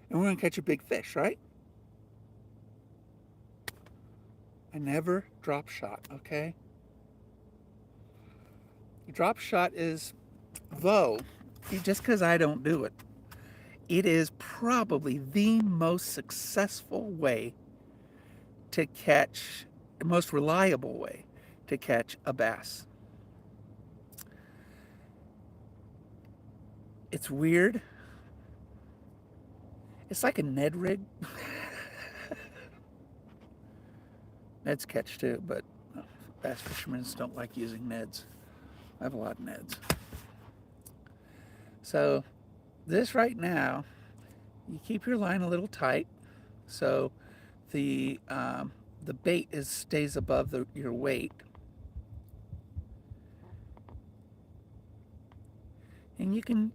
And we're going to catch a big fish, right? I never drop shot, okay? The drop shot is, though, just because I don't do it, it is probably the most successful way to catch, the most reliable way to catch a bass. It's weird. It's like a Ned rig. Neds catch too, but bass fishermen don't like using Neds. I have a lot of Neds. So this right now, you keep your line a little tight, so the bait stays above your weight, and you can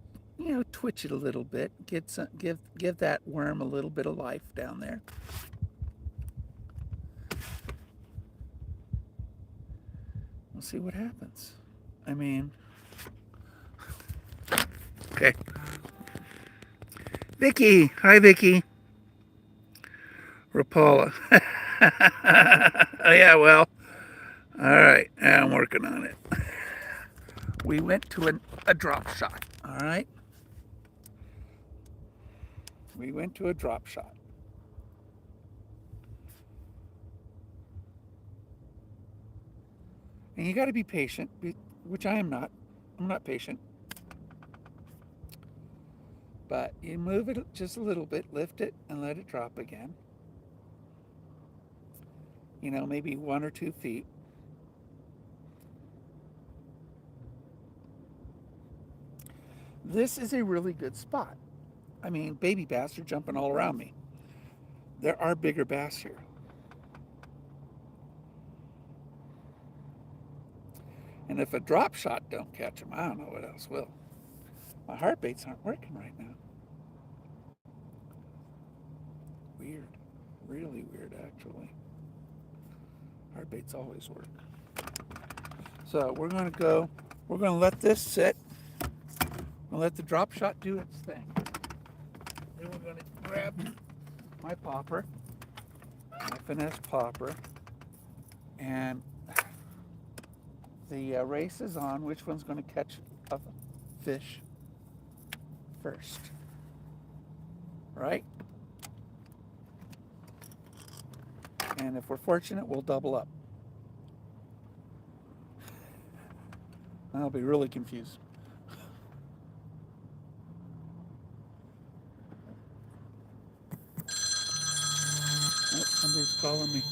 twitch it a little bit, give that worm a little bit of life down there. We'll see what happens. I mean, okay. Vicky, hi Vicky. Rapala. Oh yeah, well, all right, I'm working on it. We went to a drop shot, all right? We went to a drop shot. And you got to be patient, which I am not. I'm not patient. But you move it just a little bit, lift it, and let it drop again. Maybe 1 or 2 feet. This is a really good spot. I mean, baby bass are jumping all around me. There are bigger bass here. And if a drop shot don't catch them, I don't know what else will. My hard baits aren't working right now. Weird. Really weird, actually. Hard baits always work. So we're going to let this sit. We'll let the drop shot do its thing. Then we're going to grab my popper, my finesse popper, and the race is on. Which one's going to catch a fish first? Right? And if we're fortunate, we'll double up. I'll be really confused. Oh, somebody's calling me.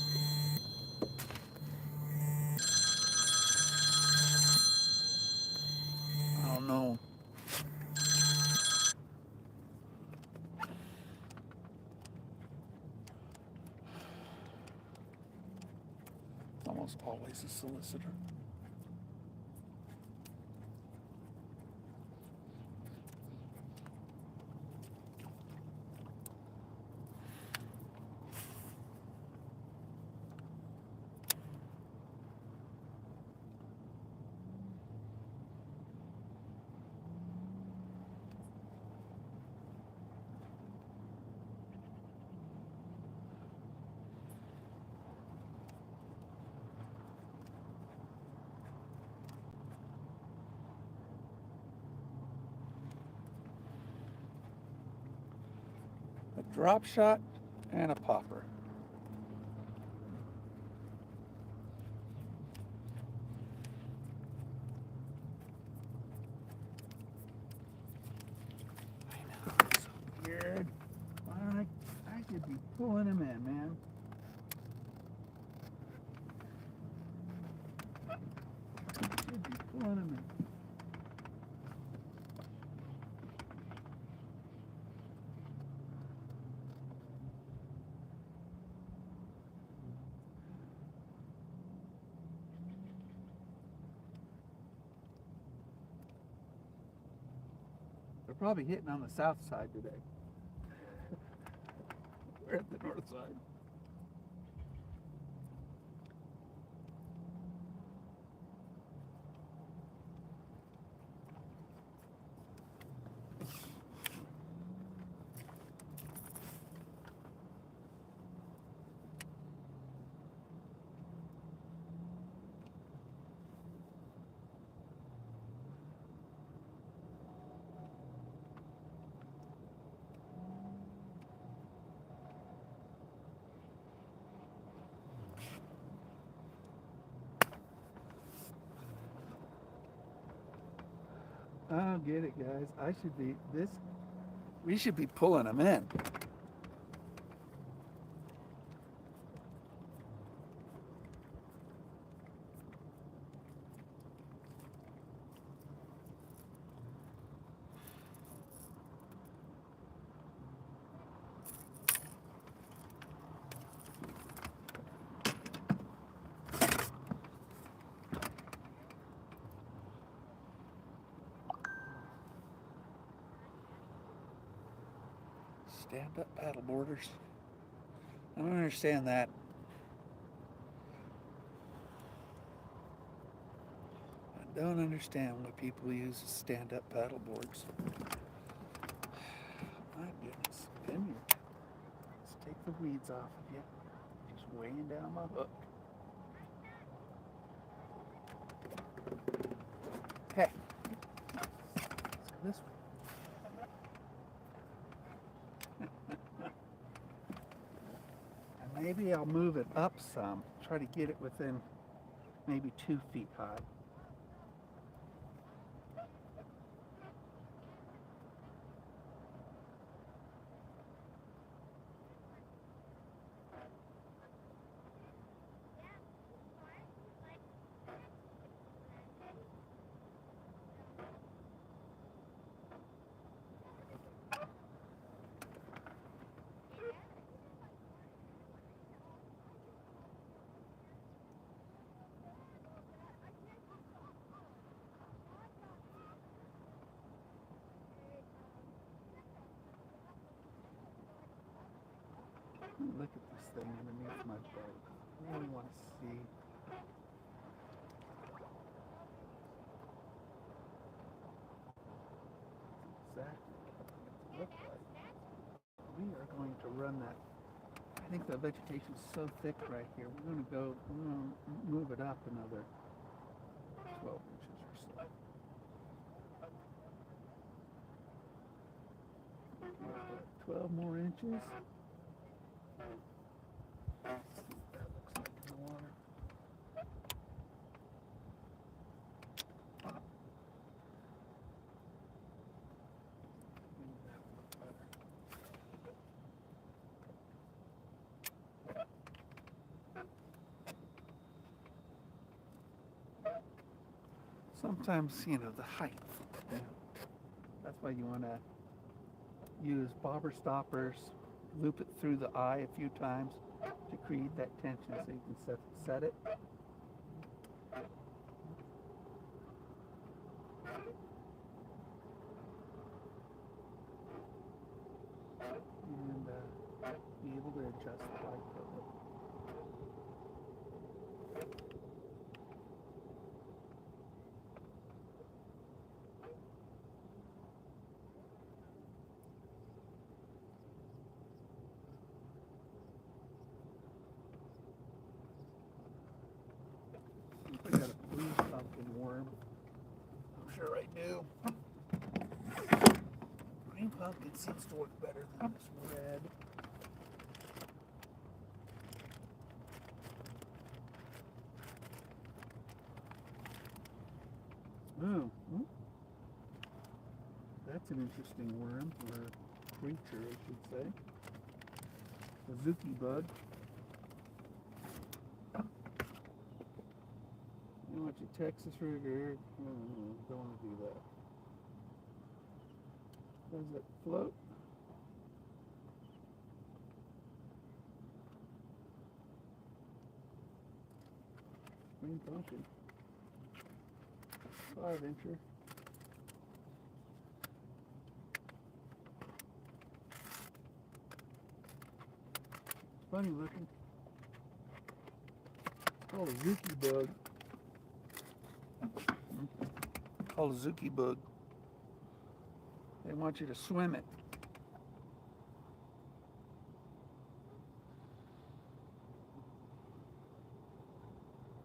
almost always a solicitor. A drop shot and a popper. I know, it's so weird. I should be pulling him in, man. I should be pulling him in. They're probably hitting on the south side today. We're at the north side. I don't get it, guys. We should be pulling them in. Stand-up paddle boarders. I don't understand that. I don't understand why people use stand-up paddle boards. My goodness, come here. Let's take the weeds off of you. Just weighing down my hook. Okay. So this way. And maybe I'll move it up some. Try to get it within maybe 2 feet high. Look at this thing underneath my boat. I really want to see. Exactly what it looks like. We are going to run that. I think the vegetation is so thick right here. We're going to move it up another 12 inches or so. 12 more inches. See what that looks like in the water. Sometimes, the height. That's why you want to use bobber stoppers, loop it through the eye a few times to create that tension so you can set it. adjust the height of it. I got a blue pumpkin worm. I'm sure I do. Green pumpkin seems to work better than this red. Oh, that's an interesting worm, or creature, I should say. A zuki bug. You want your Texas rigger? Don't want to do that. Does it float? Green pumpkin. 5-incher. Funny looking. Called a zuki bug. Called a zuki bug. They want you to swim it.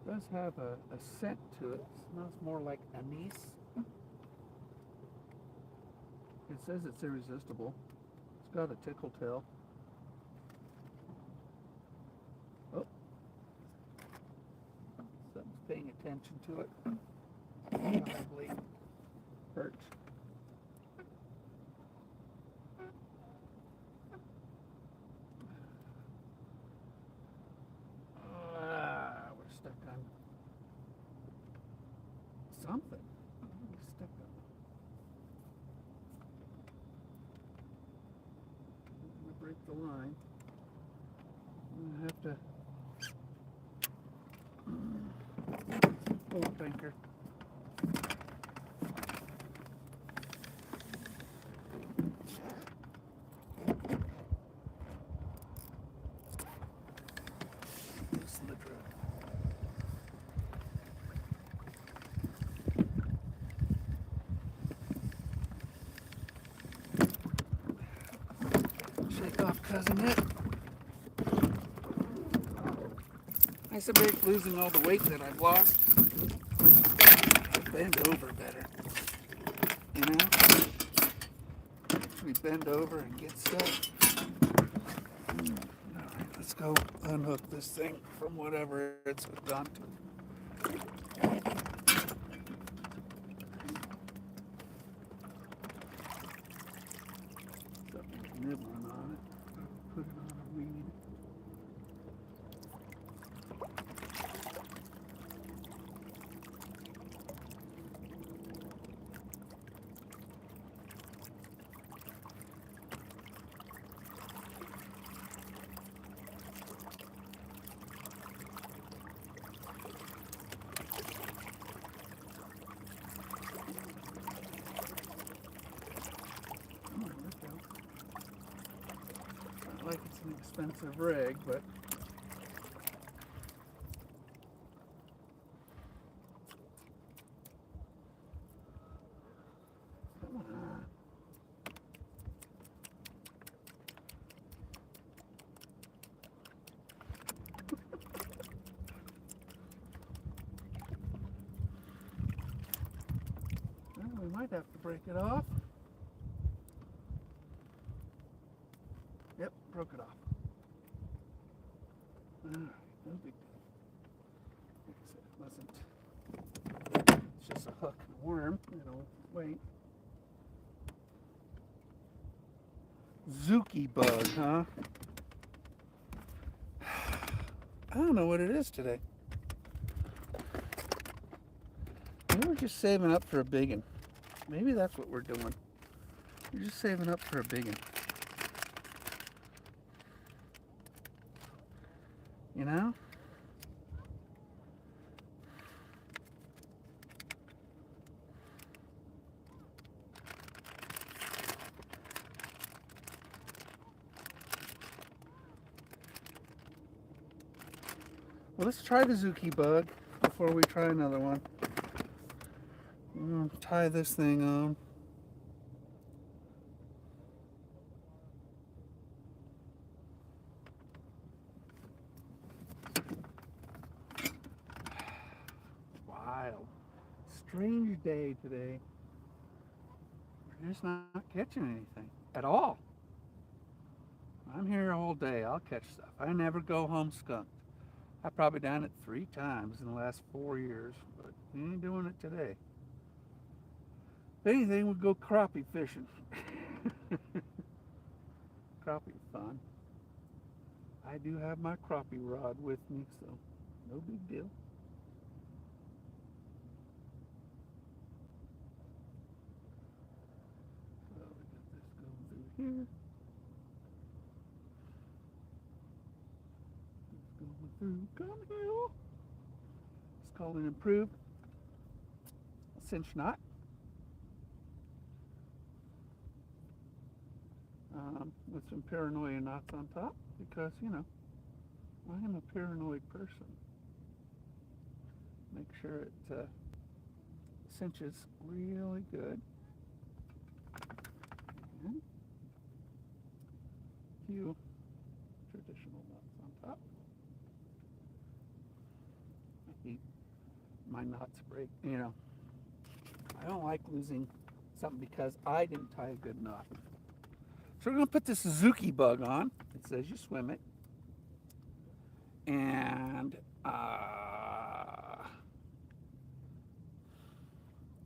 It does have a scent to it. It smells more like anise. It says it's irresistible. It's got a tickle tail. Oh. Something's paying attention to it. Probably perch. We're stuck on something. We're stuck on. I'm gonna break the line. I'm gonna have to pull a banker. Loosen the drill. Shake off cousin it. I suspect losing all the weight that I've lost. I bend over better. You know? Actually bend over and get set. Alright, let's go unhook this thing from whatever it's hooked onto. Something's nibbling on it. Put it on a weed. Not like it's an expensive rig, but come on. Well, we might have to break it off. Yep, broke it off. Alright, no big deal. Like I said, it wasn't. It's just a hook and a worm, you know, wait. Zuki bug, huh? I don't know what it is today. Maybe we're just saving up for a big one. Maybe that's what we're doing. We're just saving up for a big one. You know? let's try the Zuki bug before we try another one. I'm going to tie this thing on. Wild. Strange day today. We're just not catching anything at all. I'm here a whole day. I'll catch stuff. I never go home skunked. I've probably done it 3 times in the last 4 years, but we ain't doing it today. If anything, we'll go crappie fishing. Crappie fun. I do have my crappie rod with me, so no big deal. So we got this going through here. Going through, come here. It's called an improved cinch knot. With some paranoia knots on top, because, you know, I am a paranoid person. Make sure it cinches really good. And a few traditional knots on top. I hate my knots break. You know, I don't like losing something because I didn't tie a good knot. So we're going to put this Suzuki bug on. It says you swim it. And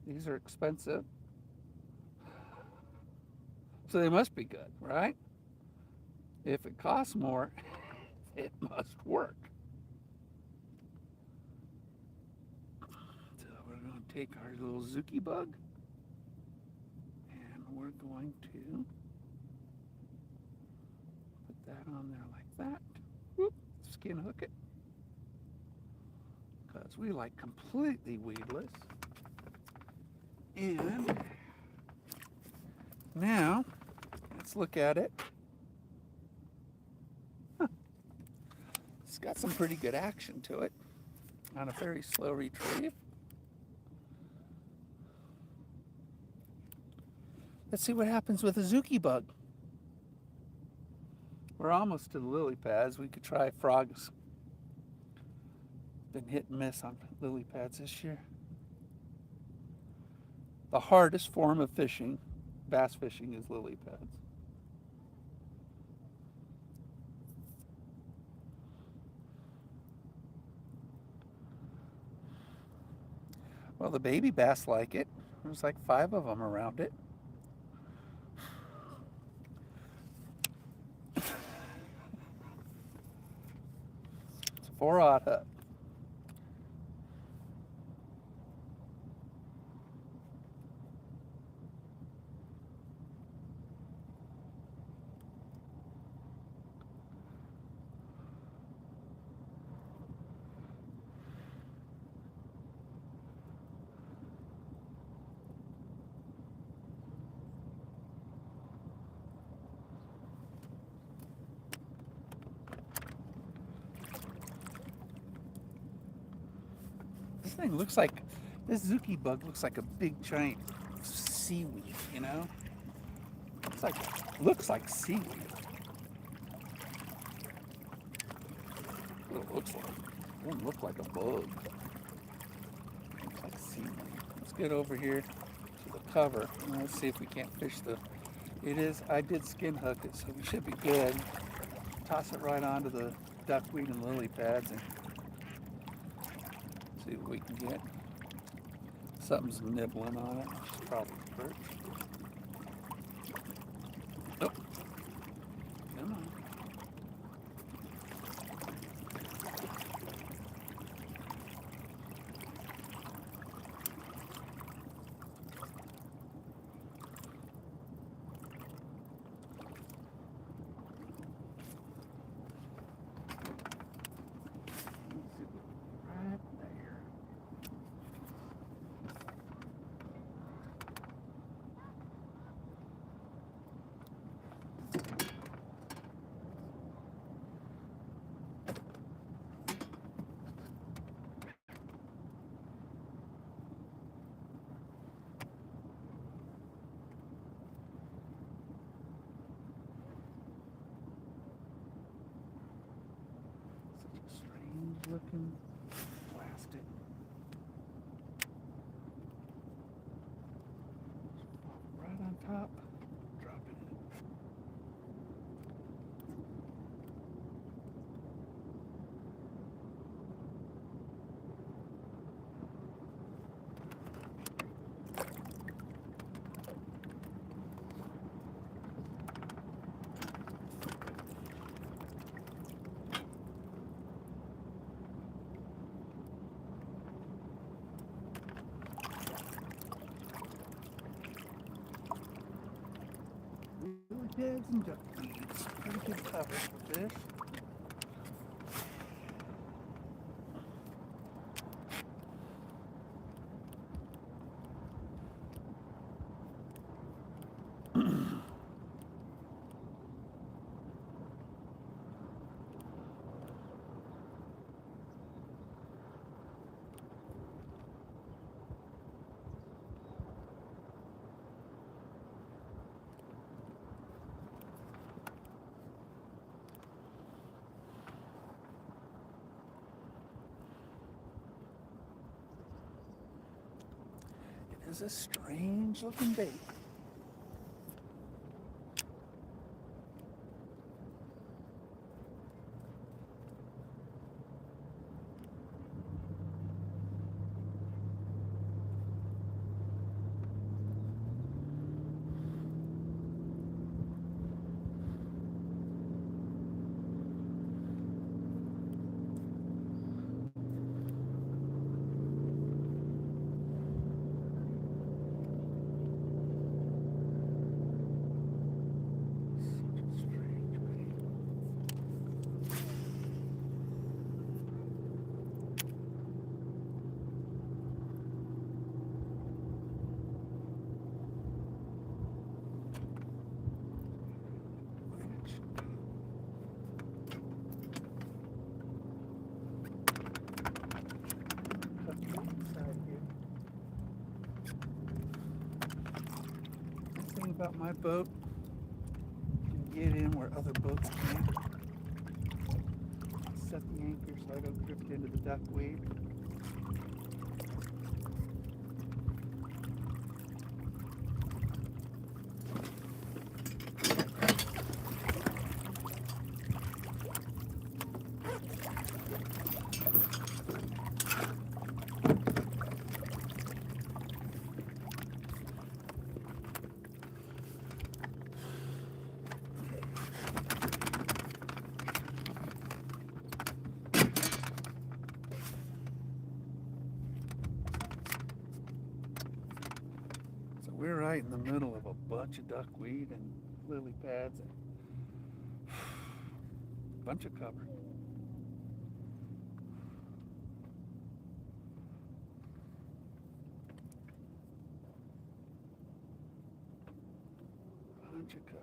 these are expensive. So they must be good, right? If it costs more, it must work. So we're going to take our little Suzuki bug and we're going to put that on there like that. Whoop, skin hook it. Because we like completely weedless. And now, let's look at it. Huh. It's got some pretty good action to it on a very slow retrieve. Let's see what happens with a Zuki bug. We're almost to the lily pads. We could try frogs. Been hit and miss on lily pads this year. The hardest form of fishing, bass fishing, is lily pads. Well, the baby bass like it. There's like 5 of them around it. It's a 4-aught hook. This thing looks like, this Zuki bug looks like a big giant seaweed, you know? Looks like seaweed. What it looks like. It doesn't look like a bug. It looks like seaweed. Let's get over here to the cover and let's see if we can't fish the, I did skin hook it, so we should be good. Toss it right onto the duckweed and lily pads and see what we can get. Something's nibbling on it. It's probably perch. Nope. Come on. Right there. looking plastic. Right on top. Drop it in. Really dead and duck weeds. Pretty good cover for fish. It is a strange looking bait. About my boat, you can get in where other boats can't. Set the anchor so I don't drift into the duckweed. We're right in the middle of a bunch of duckweed and lily pads and a bunch of cover. Bunch of cover.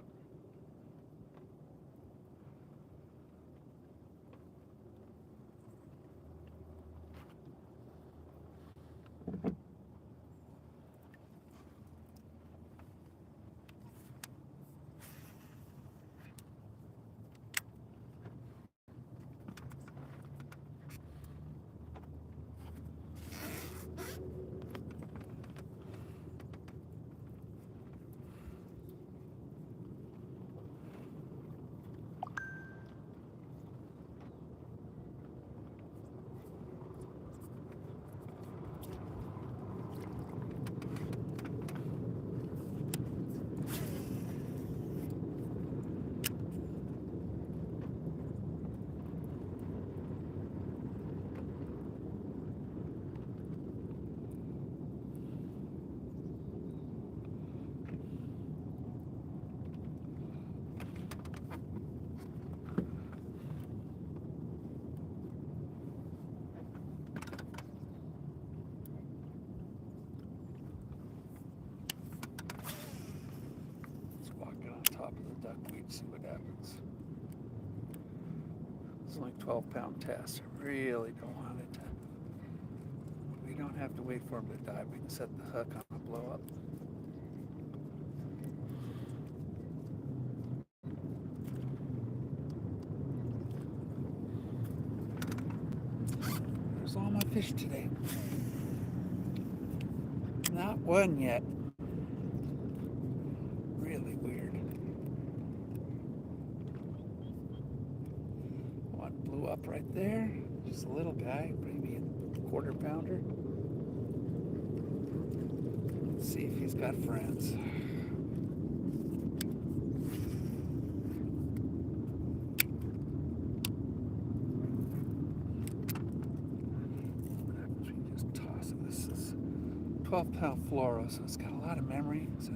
Top of the duckweed, see what happens. It's only 12-pound test. I really don't want it to. We don't have to wait for him to dive. We can set the hook on a blow up. fish today. Not one yet. Really weird. One blew up right there. Just a little guy, maybe a quarter pounder. Let's see if he's got friends. What happens when you just toss it? This is 12-pound fluoro, so it's got a lot of memory. So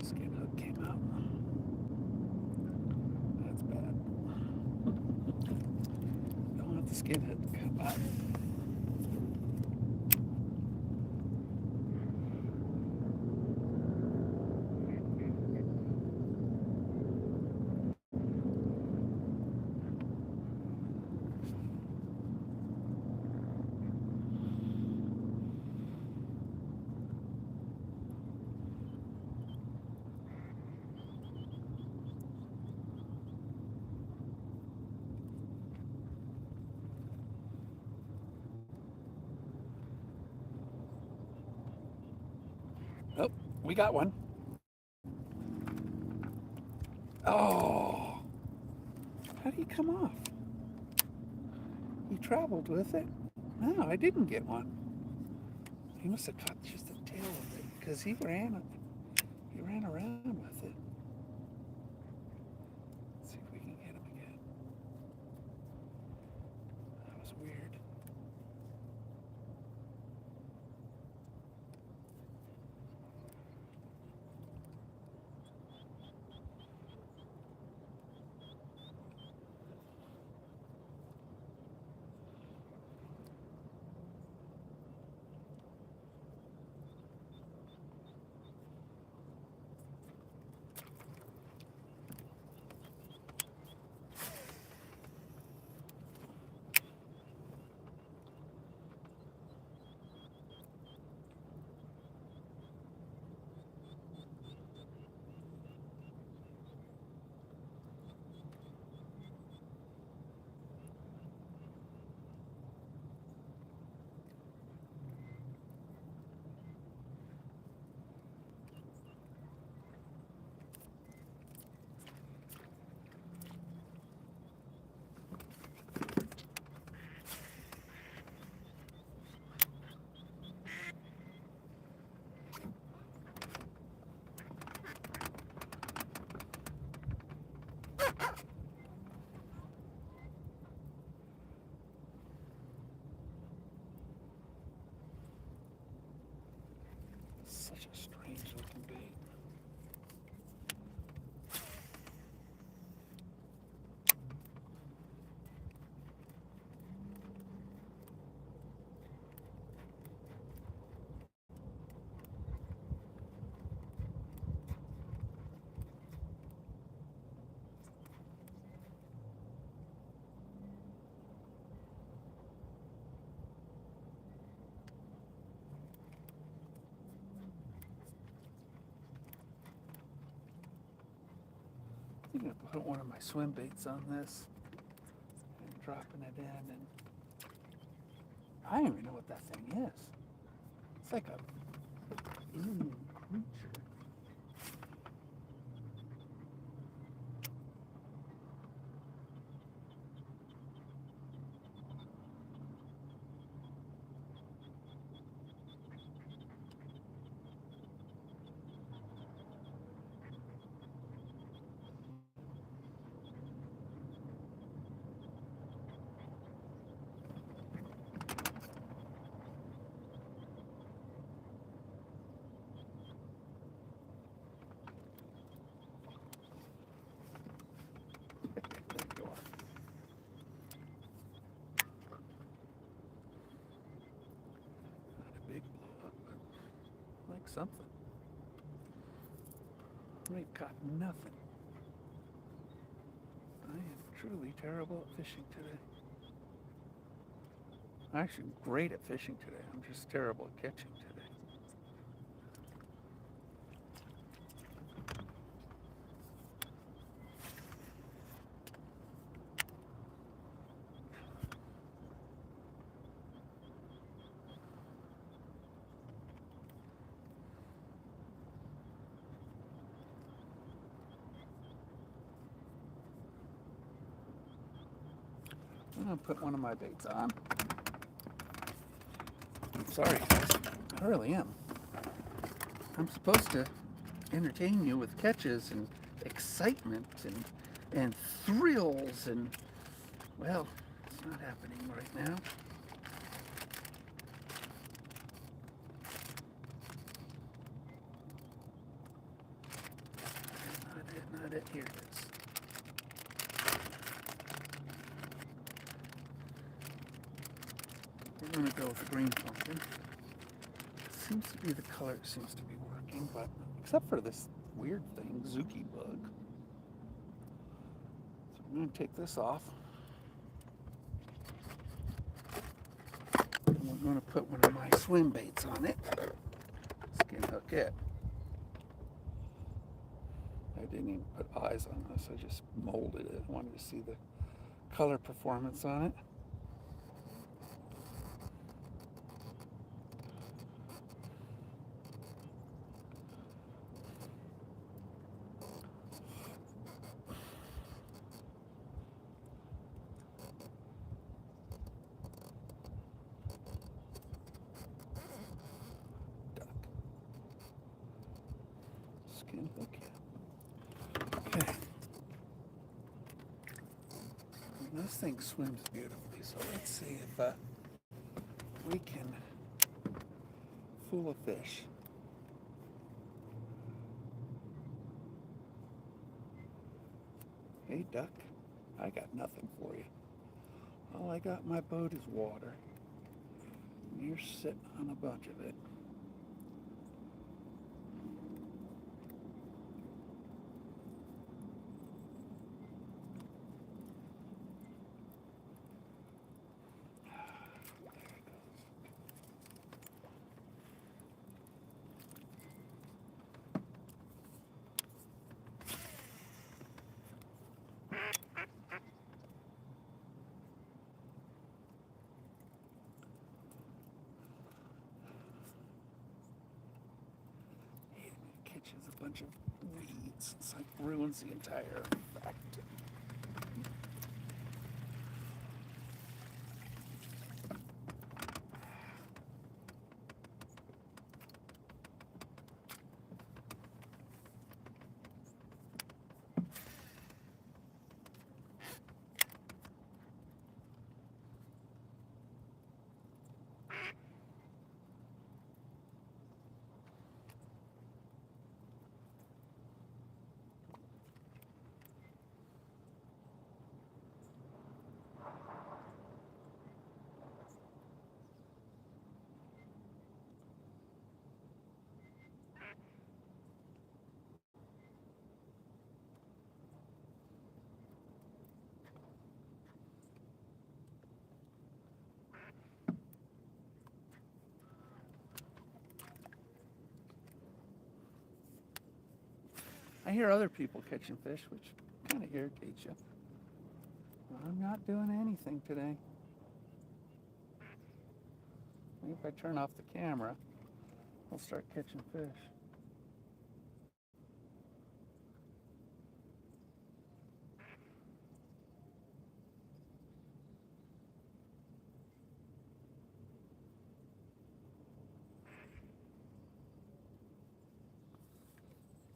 skin hook came out. That's bad. Don't want the skin hook to come out. Oh, we got one. Oh, how did he come off? He traveled with it. No, I didn't get one. He must have caught just the tail of it because he ran around with it. Let's see if we can get him again. That was weird. Such a strange looking bait. I'm going to put one of my swim baits on this and dropping it in, and I don't even know what that thing is. It's like a alien creature. Big blow up, but like something. We've got nothing. I am truly terrible at fishing today. I'm actually great at fishing today. I'm just terrible at catching today. I'm gonna put one of my baits on. I'm sorry, guys. I really am. I'm supposed to entertain you with catches and excitement and thrills and, well, it's not happening right now. Not it. Here it is. We're going to go with the green pumpkin. It seems to be the color seems to be working, but except for this weird thing, Zuki bug. So I'm going to take this off. And we're going to put one of my swim baits on it. Skin hook it. I didn't even put eyes on this. I just molded it. I wanted to see the color performance on it. Skin hook it. Okay. And this thing swims beautifully, so let's see if we can fool a fish. Hey, duck, I got nothing for you. All I got in my boat is water. And you're sitting on a bunch of it. Catches a bunch of weeds. It's like ruins the entire effect. I hear other people catching fish, which kind of irritates you. I'm not doing anything today. Maybe if I turn off the camera, I'll start catching fish.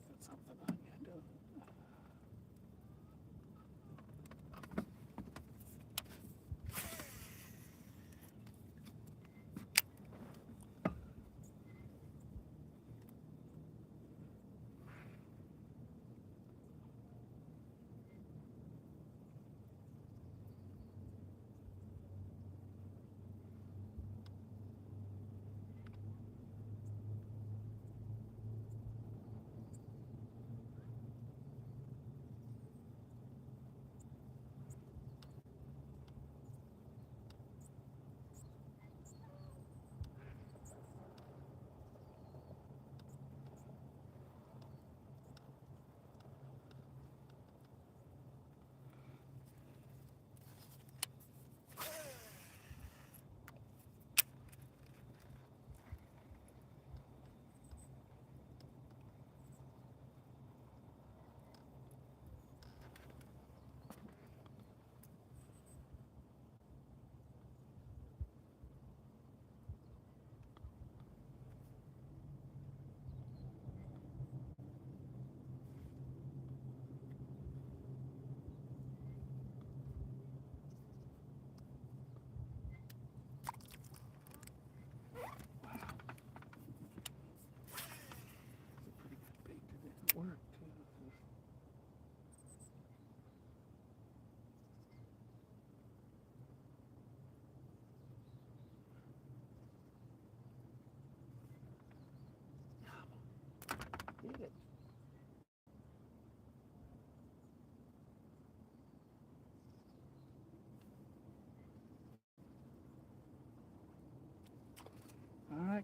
Got something on you, do.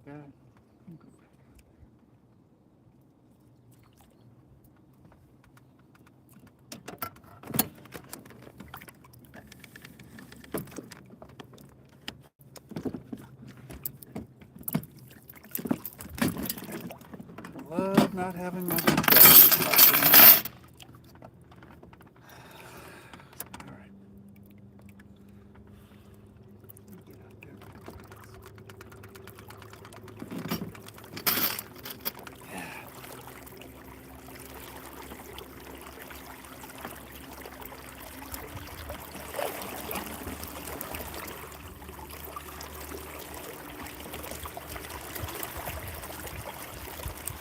out. I love not having my big guys. All right. Get out there.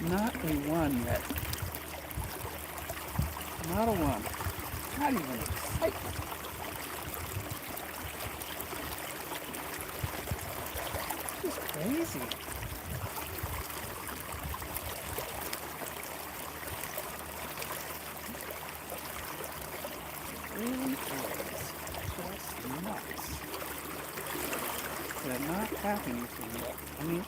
Not a one yet. Not a one. Not even a sight. This is crazy. It really is just nuts. They're not having anything yet. I mean,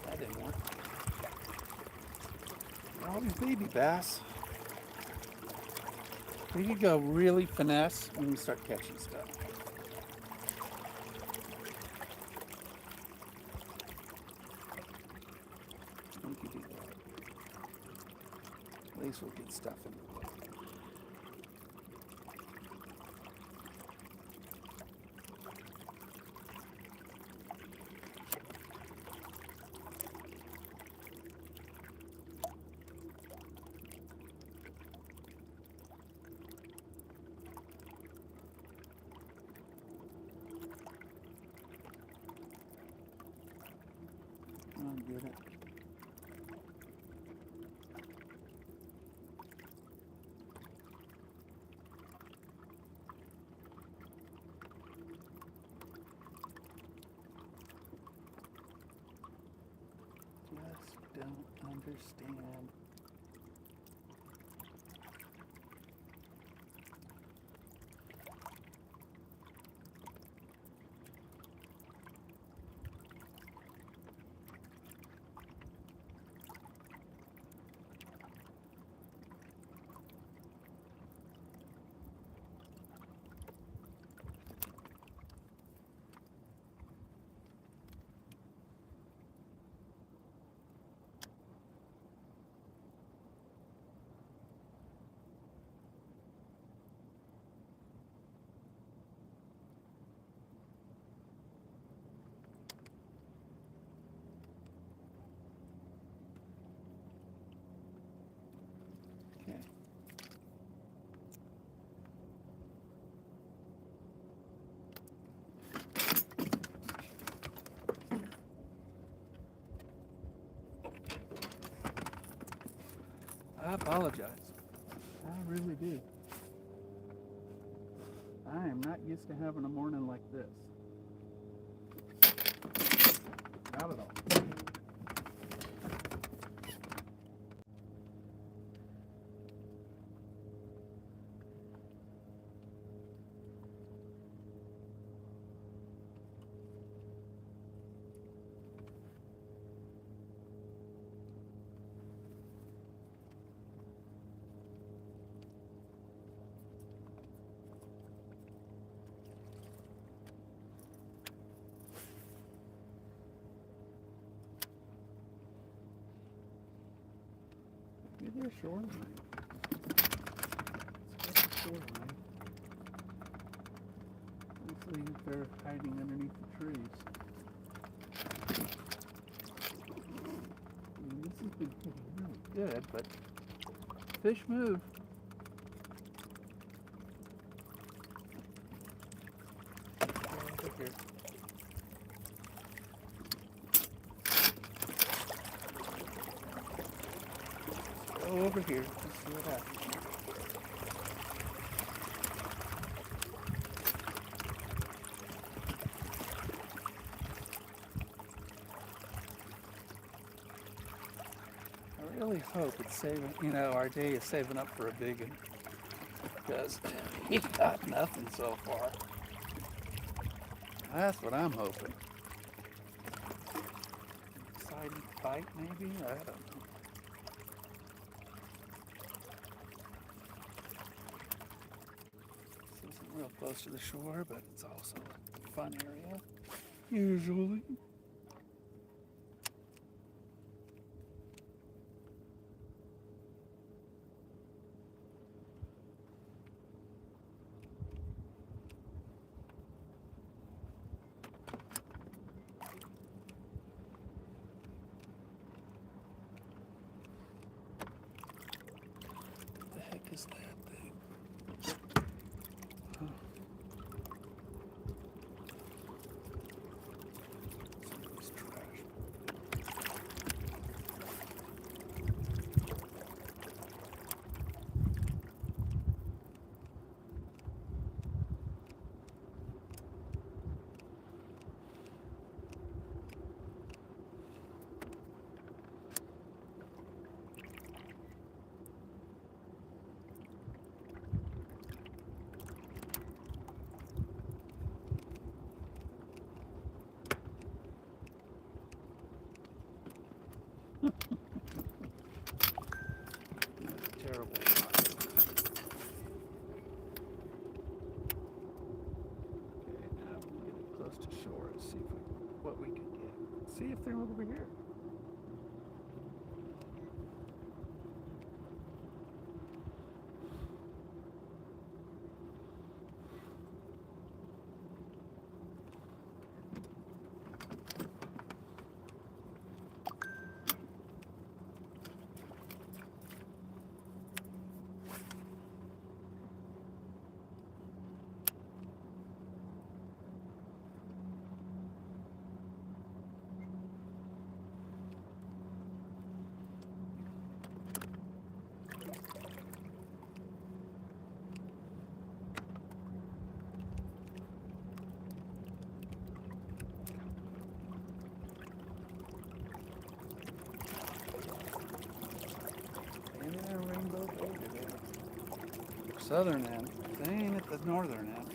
that didn't work. All these baby bass. We could go really finesse when we start catching stuff. We could do that. At least we'll get stuff in the book. I'll get it. Just don't understand. Okay. I apologize. I really do. I am not used to having a morning like this. Not at all. Maybe a shoreline. Let's get a shoreline. Hopefully they're hiding underneath the trees. I mean, this has been really good, but fish move. Over here. Go over here. Let's see what happens. really hope it's saving, our day is saving up for a big one. Because we got nothing so far. That's what I'm hoping. Exciting bite, maybe? I don't know. This isn't real close to the shore, but it's also a fun area, usually. What the heck is that thing? Huh. Somebody's trash. Terrible. Okay, now we get it close to shore and see what we can get. See if they're over here. Maybe they're rainbow over there. Southern end. They ain't at the northern end.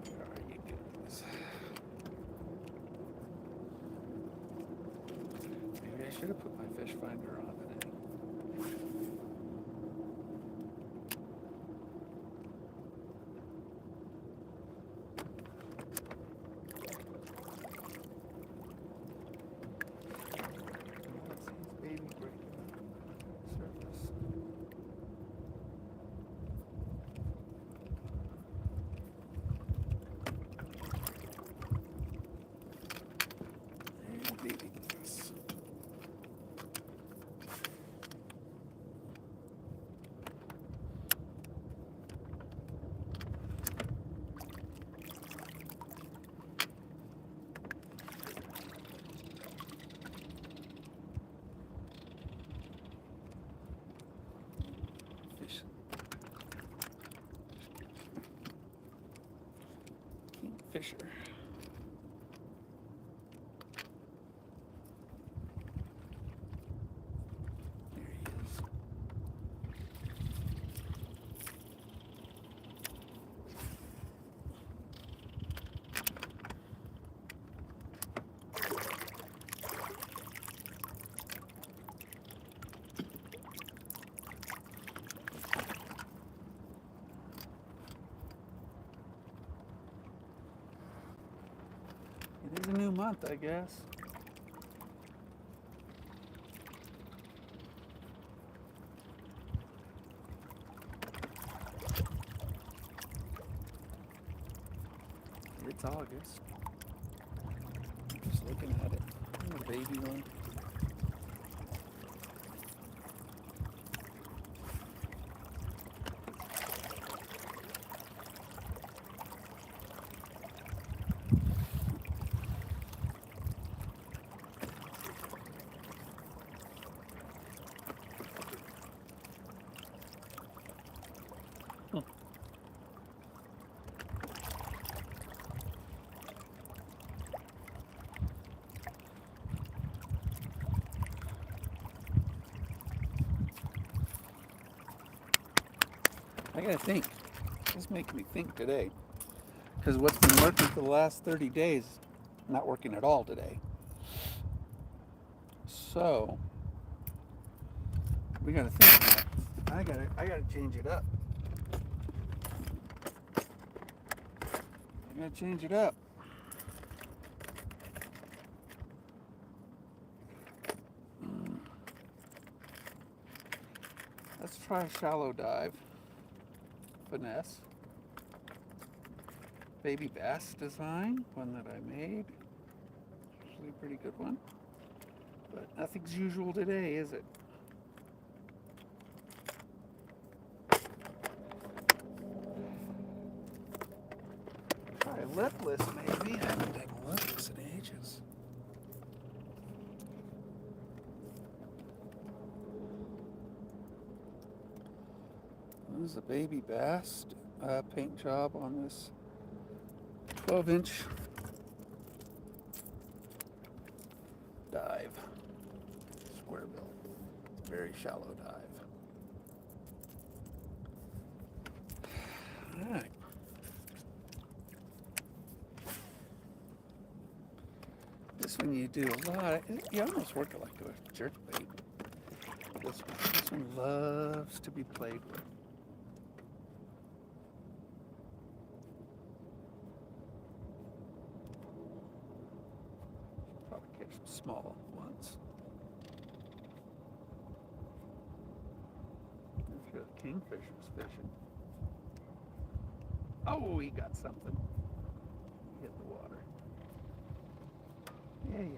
Where are you guys? Maybe I should have put my fish finder on today. Let's see his baby breaking surface. There's baby bass. Fish. Kingfisher. There he is. It is a new month, I guess. It's August. Just looking at it. The baby one. I gotta think. This makes me think today. Because what's been working for the last 30 days, not working at all today. So, we gotta think about it. I gotta change it up. I gotta change it up. Let's try a shallow dive. Finesse. Baby bass design, one that I made. Actually a pretty good one. But nothing's usual today, is it? Try a lipless maybe. I haven't done a lipless in ages. This is a baby bass paint job on this 12-inch dive. Square bill. Very shallow dive. Alright. This one you do a lot. You almost work it like a jerk bait. This one loves to be played with. Probably catch some small ones. I'm sure the kingfisher's fishing. Oh, he got something. He hit the water. Yeah.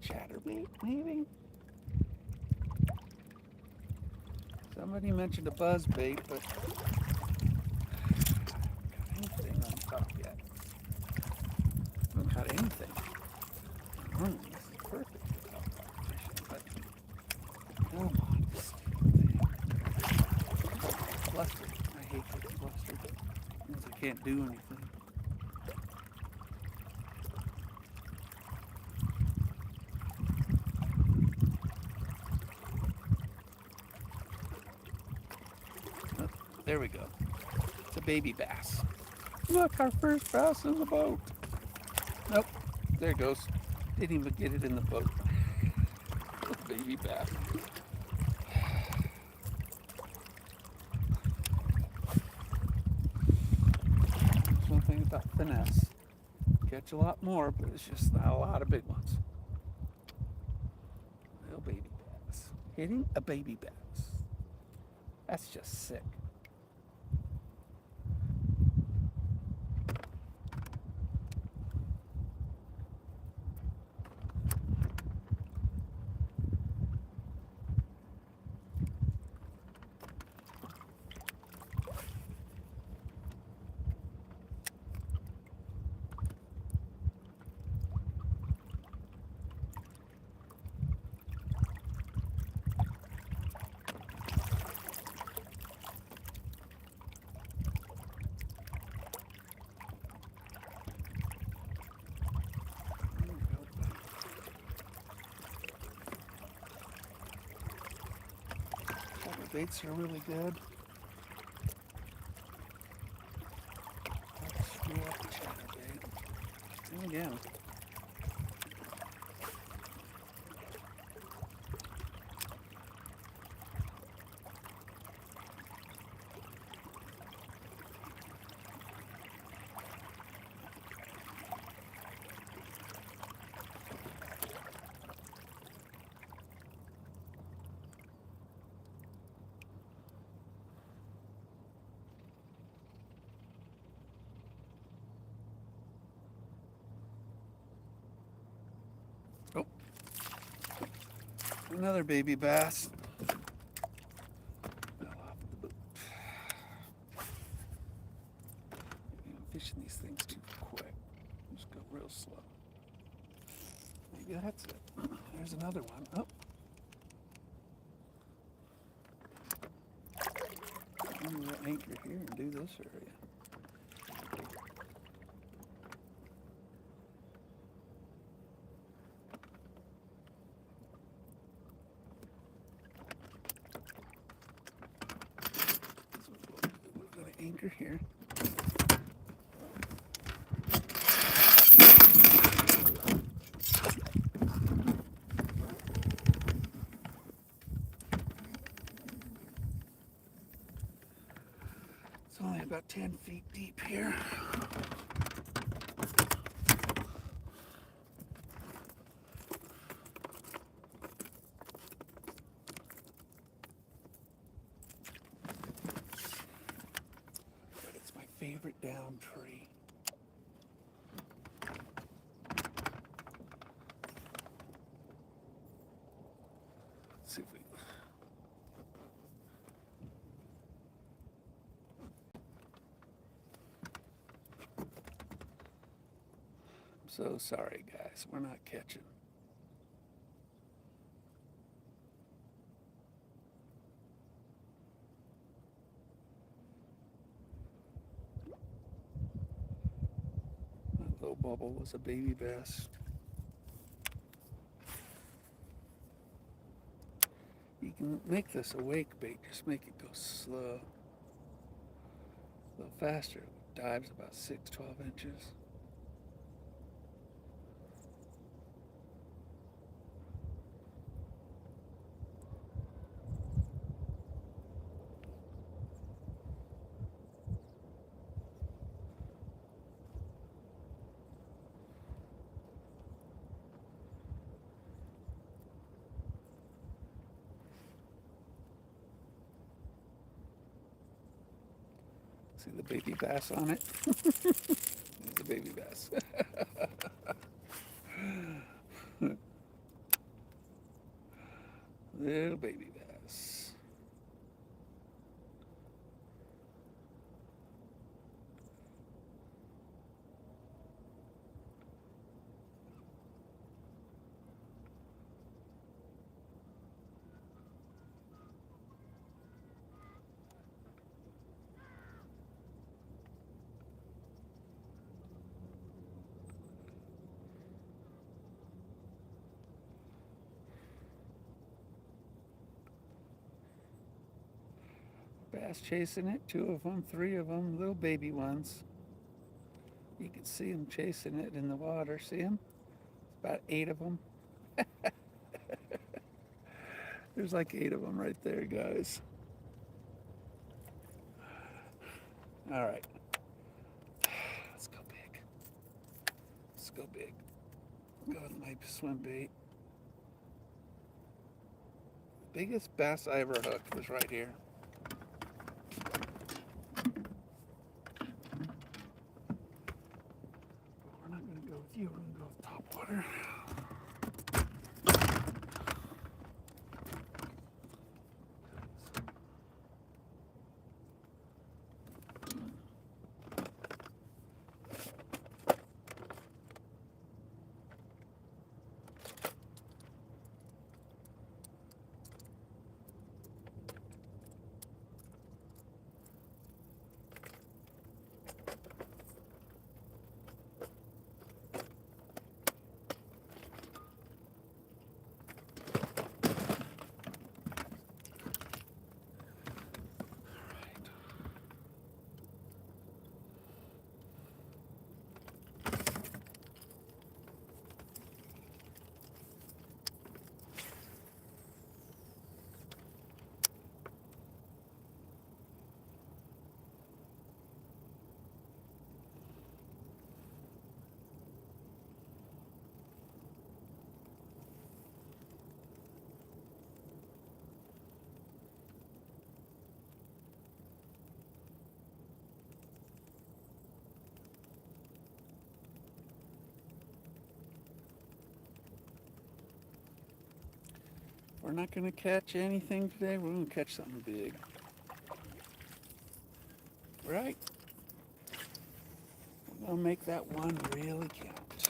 Chatterbait, maybe? Somebody mentioned a buzz bait, but I haven't got anything on top yet. I haven't got anything. This is perfect for top water fishing, but come on, this stupid thing. Flustered. I hate getting flustered. It means I can't do anything. There we go. It's a baby bass. Look, our first bass in the boat. Nope. There it goes. Didn't even get it in the boat. Baby bass. That's one thing about finesse. Catch a lot more, but it's just not a lot of big ones. Little baby bass. Hitting a baby bass. That's just sick. Baits are really good. Let's screw up the chatterbait. And again. Oh, another baby bass. Fell off the boat. maybe that's it. There's another one. Oh. I'm going to anchor here and do this area. We're going to anchor here. It's only about 10 feet deep here. But it's my favorite down tree. Let's see if we... So sorry, guys, we're not catching. That little bubble was a baby bass. You can make this a wake bait, just make it go slow. A little faster, it dives about 6-12 inches. See the baby bass on it? There's a baby bass. Little baby bass. Bass chasing it, 2 of them, 3 of them, little baby ones. You can see them chasing it in the water. See them? About 8 of them. There's like 8 of them right there, guys. All right. Let's go big. Let's go big. Go with my swim bait. The biggest bass I ever hooked was right here. We're not going to go with you. We're going to go with top water. We're not going to catch anything today. We're going to catch something big. Right? We'll make that one really count.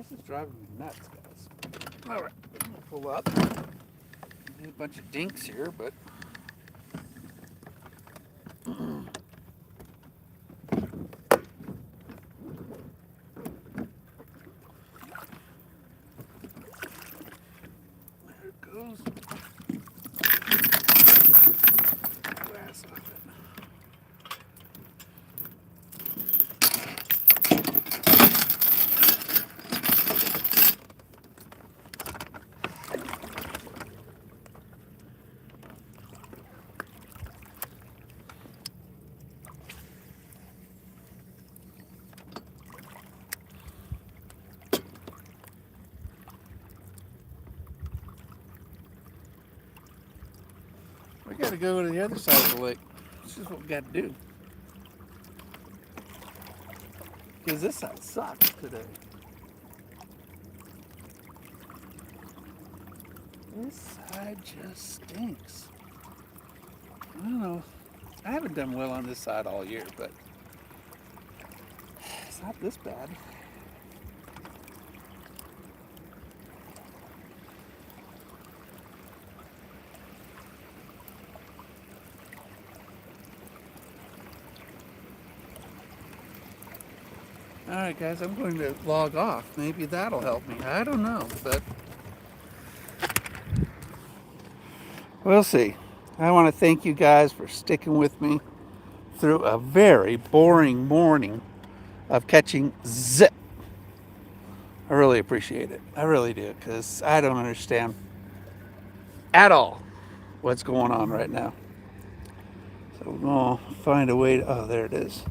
This is driving me nuts, guys. All right, pull up. A bunch of dinks here, but there it goes. Glass off it. We got to go to the other side of the lake. This is what we got to do. Because this side sucks today. This side just stinks. I don't know. I haven't done well on this side all year, but it's not this bad. Alright guys, I'm going to log off. Maybe that'll help me. I don't know, but we'll see. I want to thank you guys for sticking with me through a very boring morning of catching zip. I really appreciate it. I really do, because I don't understand at all what's going on right now. So we're going to find a way to, oh, there it is.